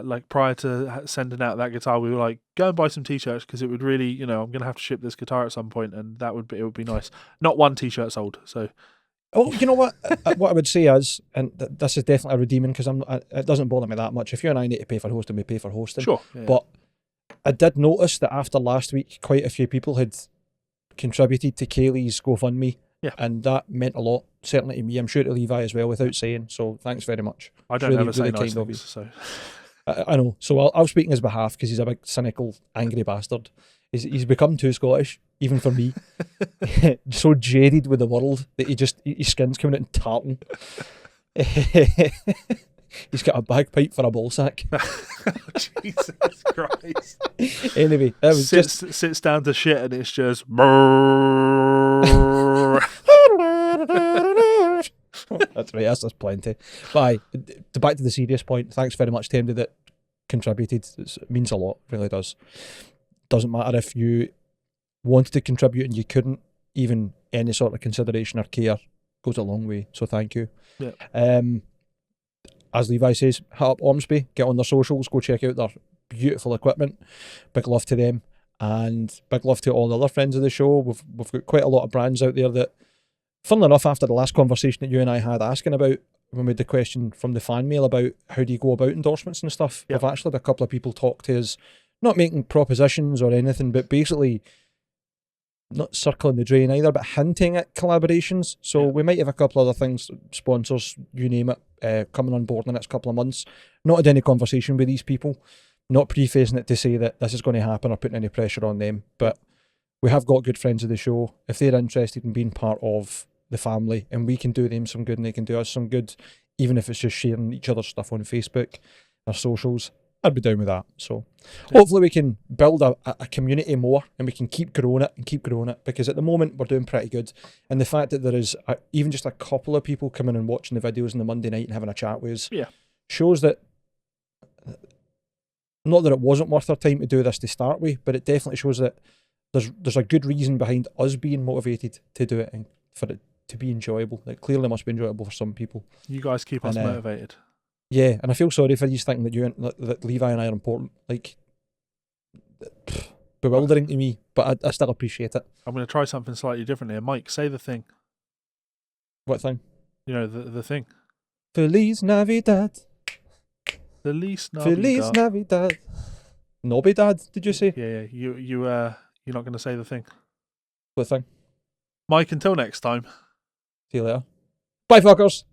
like prior to sending out that guitar, we were like, go and buy some t-shirts because it would really, I'm going to have to ship this guitar at some point, and it would be nice. Not one t-shirt sold. So. Oh, you know what? What I would say is, and this is definitely a redeeming because it doesn't bother me that much. If you and I need to pay for hosting, we pay for hosting. Sure. Yeah. But I did notice that after last week, quite a few people had contributed to Kaylee's GoFundMe. Yeah. And that meant a lot, certainly to me. I'm sure to Levi as well, without saying. So thanks very much. I don't ever say nice things, so. I know. So I'll speak in his behalf because he's a big, cynical, angry bastard. He's become too Scottish, even for me. So jaded with the world that his skin's coming out in tartan. He's got a bagpipe for a ball sack. Jesus Christ. Anyway, that was sits down to shit and it's just. That's right, that's plenty. But back to the serious point, thanks very much to anybody that contributed. It means a lot, really does. Doesn't matter if you wanted to contribute and you couldn't, even any sort of consideration or care goes a long way. So thank you. Yeah. As Levi says, hit up Ormsby, get on their socials, go check out their beautiful equipment. Big love to them, and big love to all the other friends of the show. We've got quite a lot of brands out there that, funnily enough, after the last conversation that you and I had asking about, when we had the question from the fan mail about how do you go about endorsements and stuff, we've actually had a couple of people talk to us, not making propositions or anything, but basically not circling the drain either, but hinting at collaborations. So we might have a couple other things, sponsors, you name it, coming on board in the next couple of months. Not had any conversation with these people, not prefacing it to say that this is going to happen or putting any pressure on them, but we have got good friends of the show. If they're interested in being part of the family and we can do them some good and they can do us some good, even if it's just sharing each other's stuff on Facebook, our socials, I'd be down with that. So hopefully we can build a community more and we can keep growing it because at the moment we're doing pretty good. And the fact that there is even just a couple of people coming and watching the videos on the Monday night and having a chat with us shows that, not that it wasn't worth our time to do this to start with, but it definitely shows that there's a good reason behind us being motivated to do it and for it to be enjoyable. It clearly must be enjoyable for some people. You guys keep us motivated. Yeah, and I feel sorry for you thinking that Levi and I are important. Like, bewildering to me, but I still appreciate it. I'm going to try something slightly different here. Mike, say the thing. What thing? The thing. Feliz Navidad. Feliz Navidad. Feliz Navidad. Nobidad, did you say? Yeah. You're not going to say the thing. What thing? Mike, until next time. See you later. Bye, fuckers.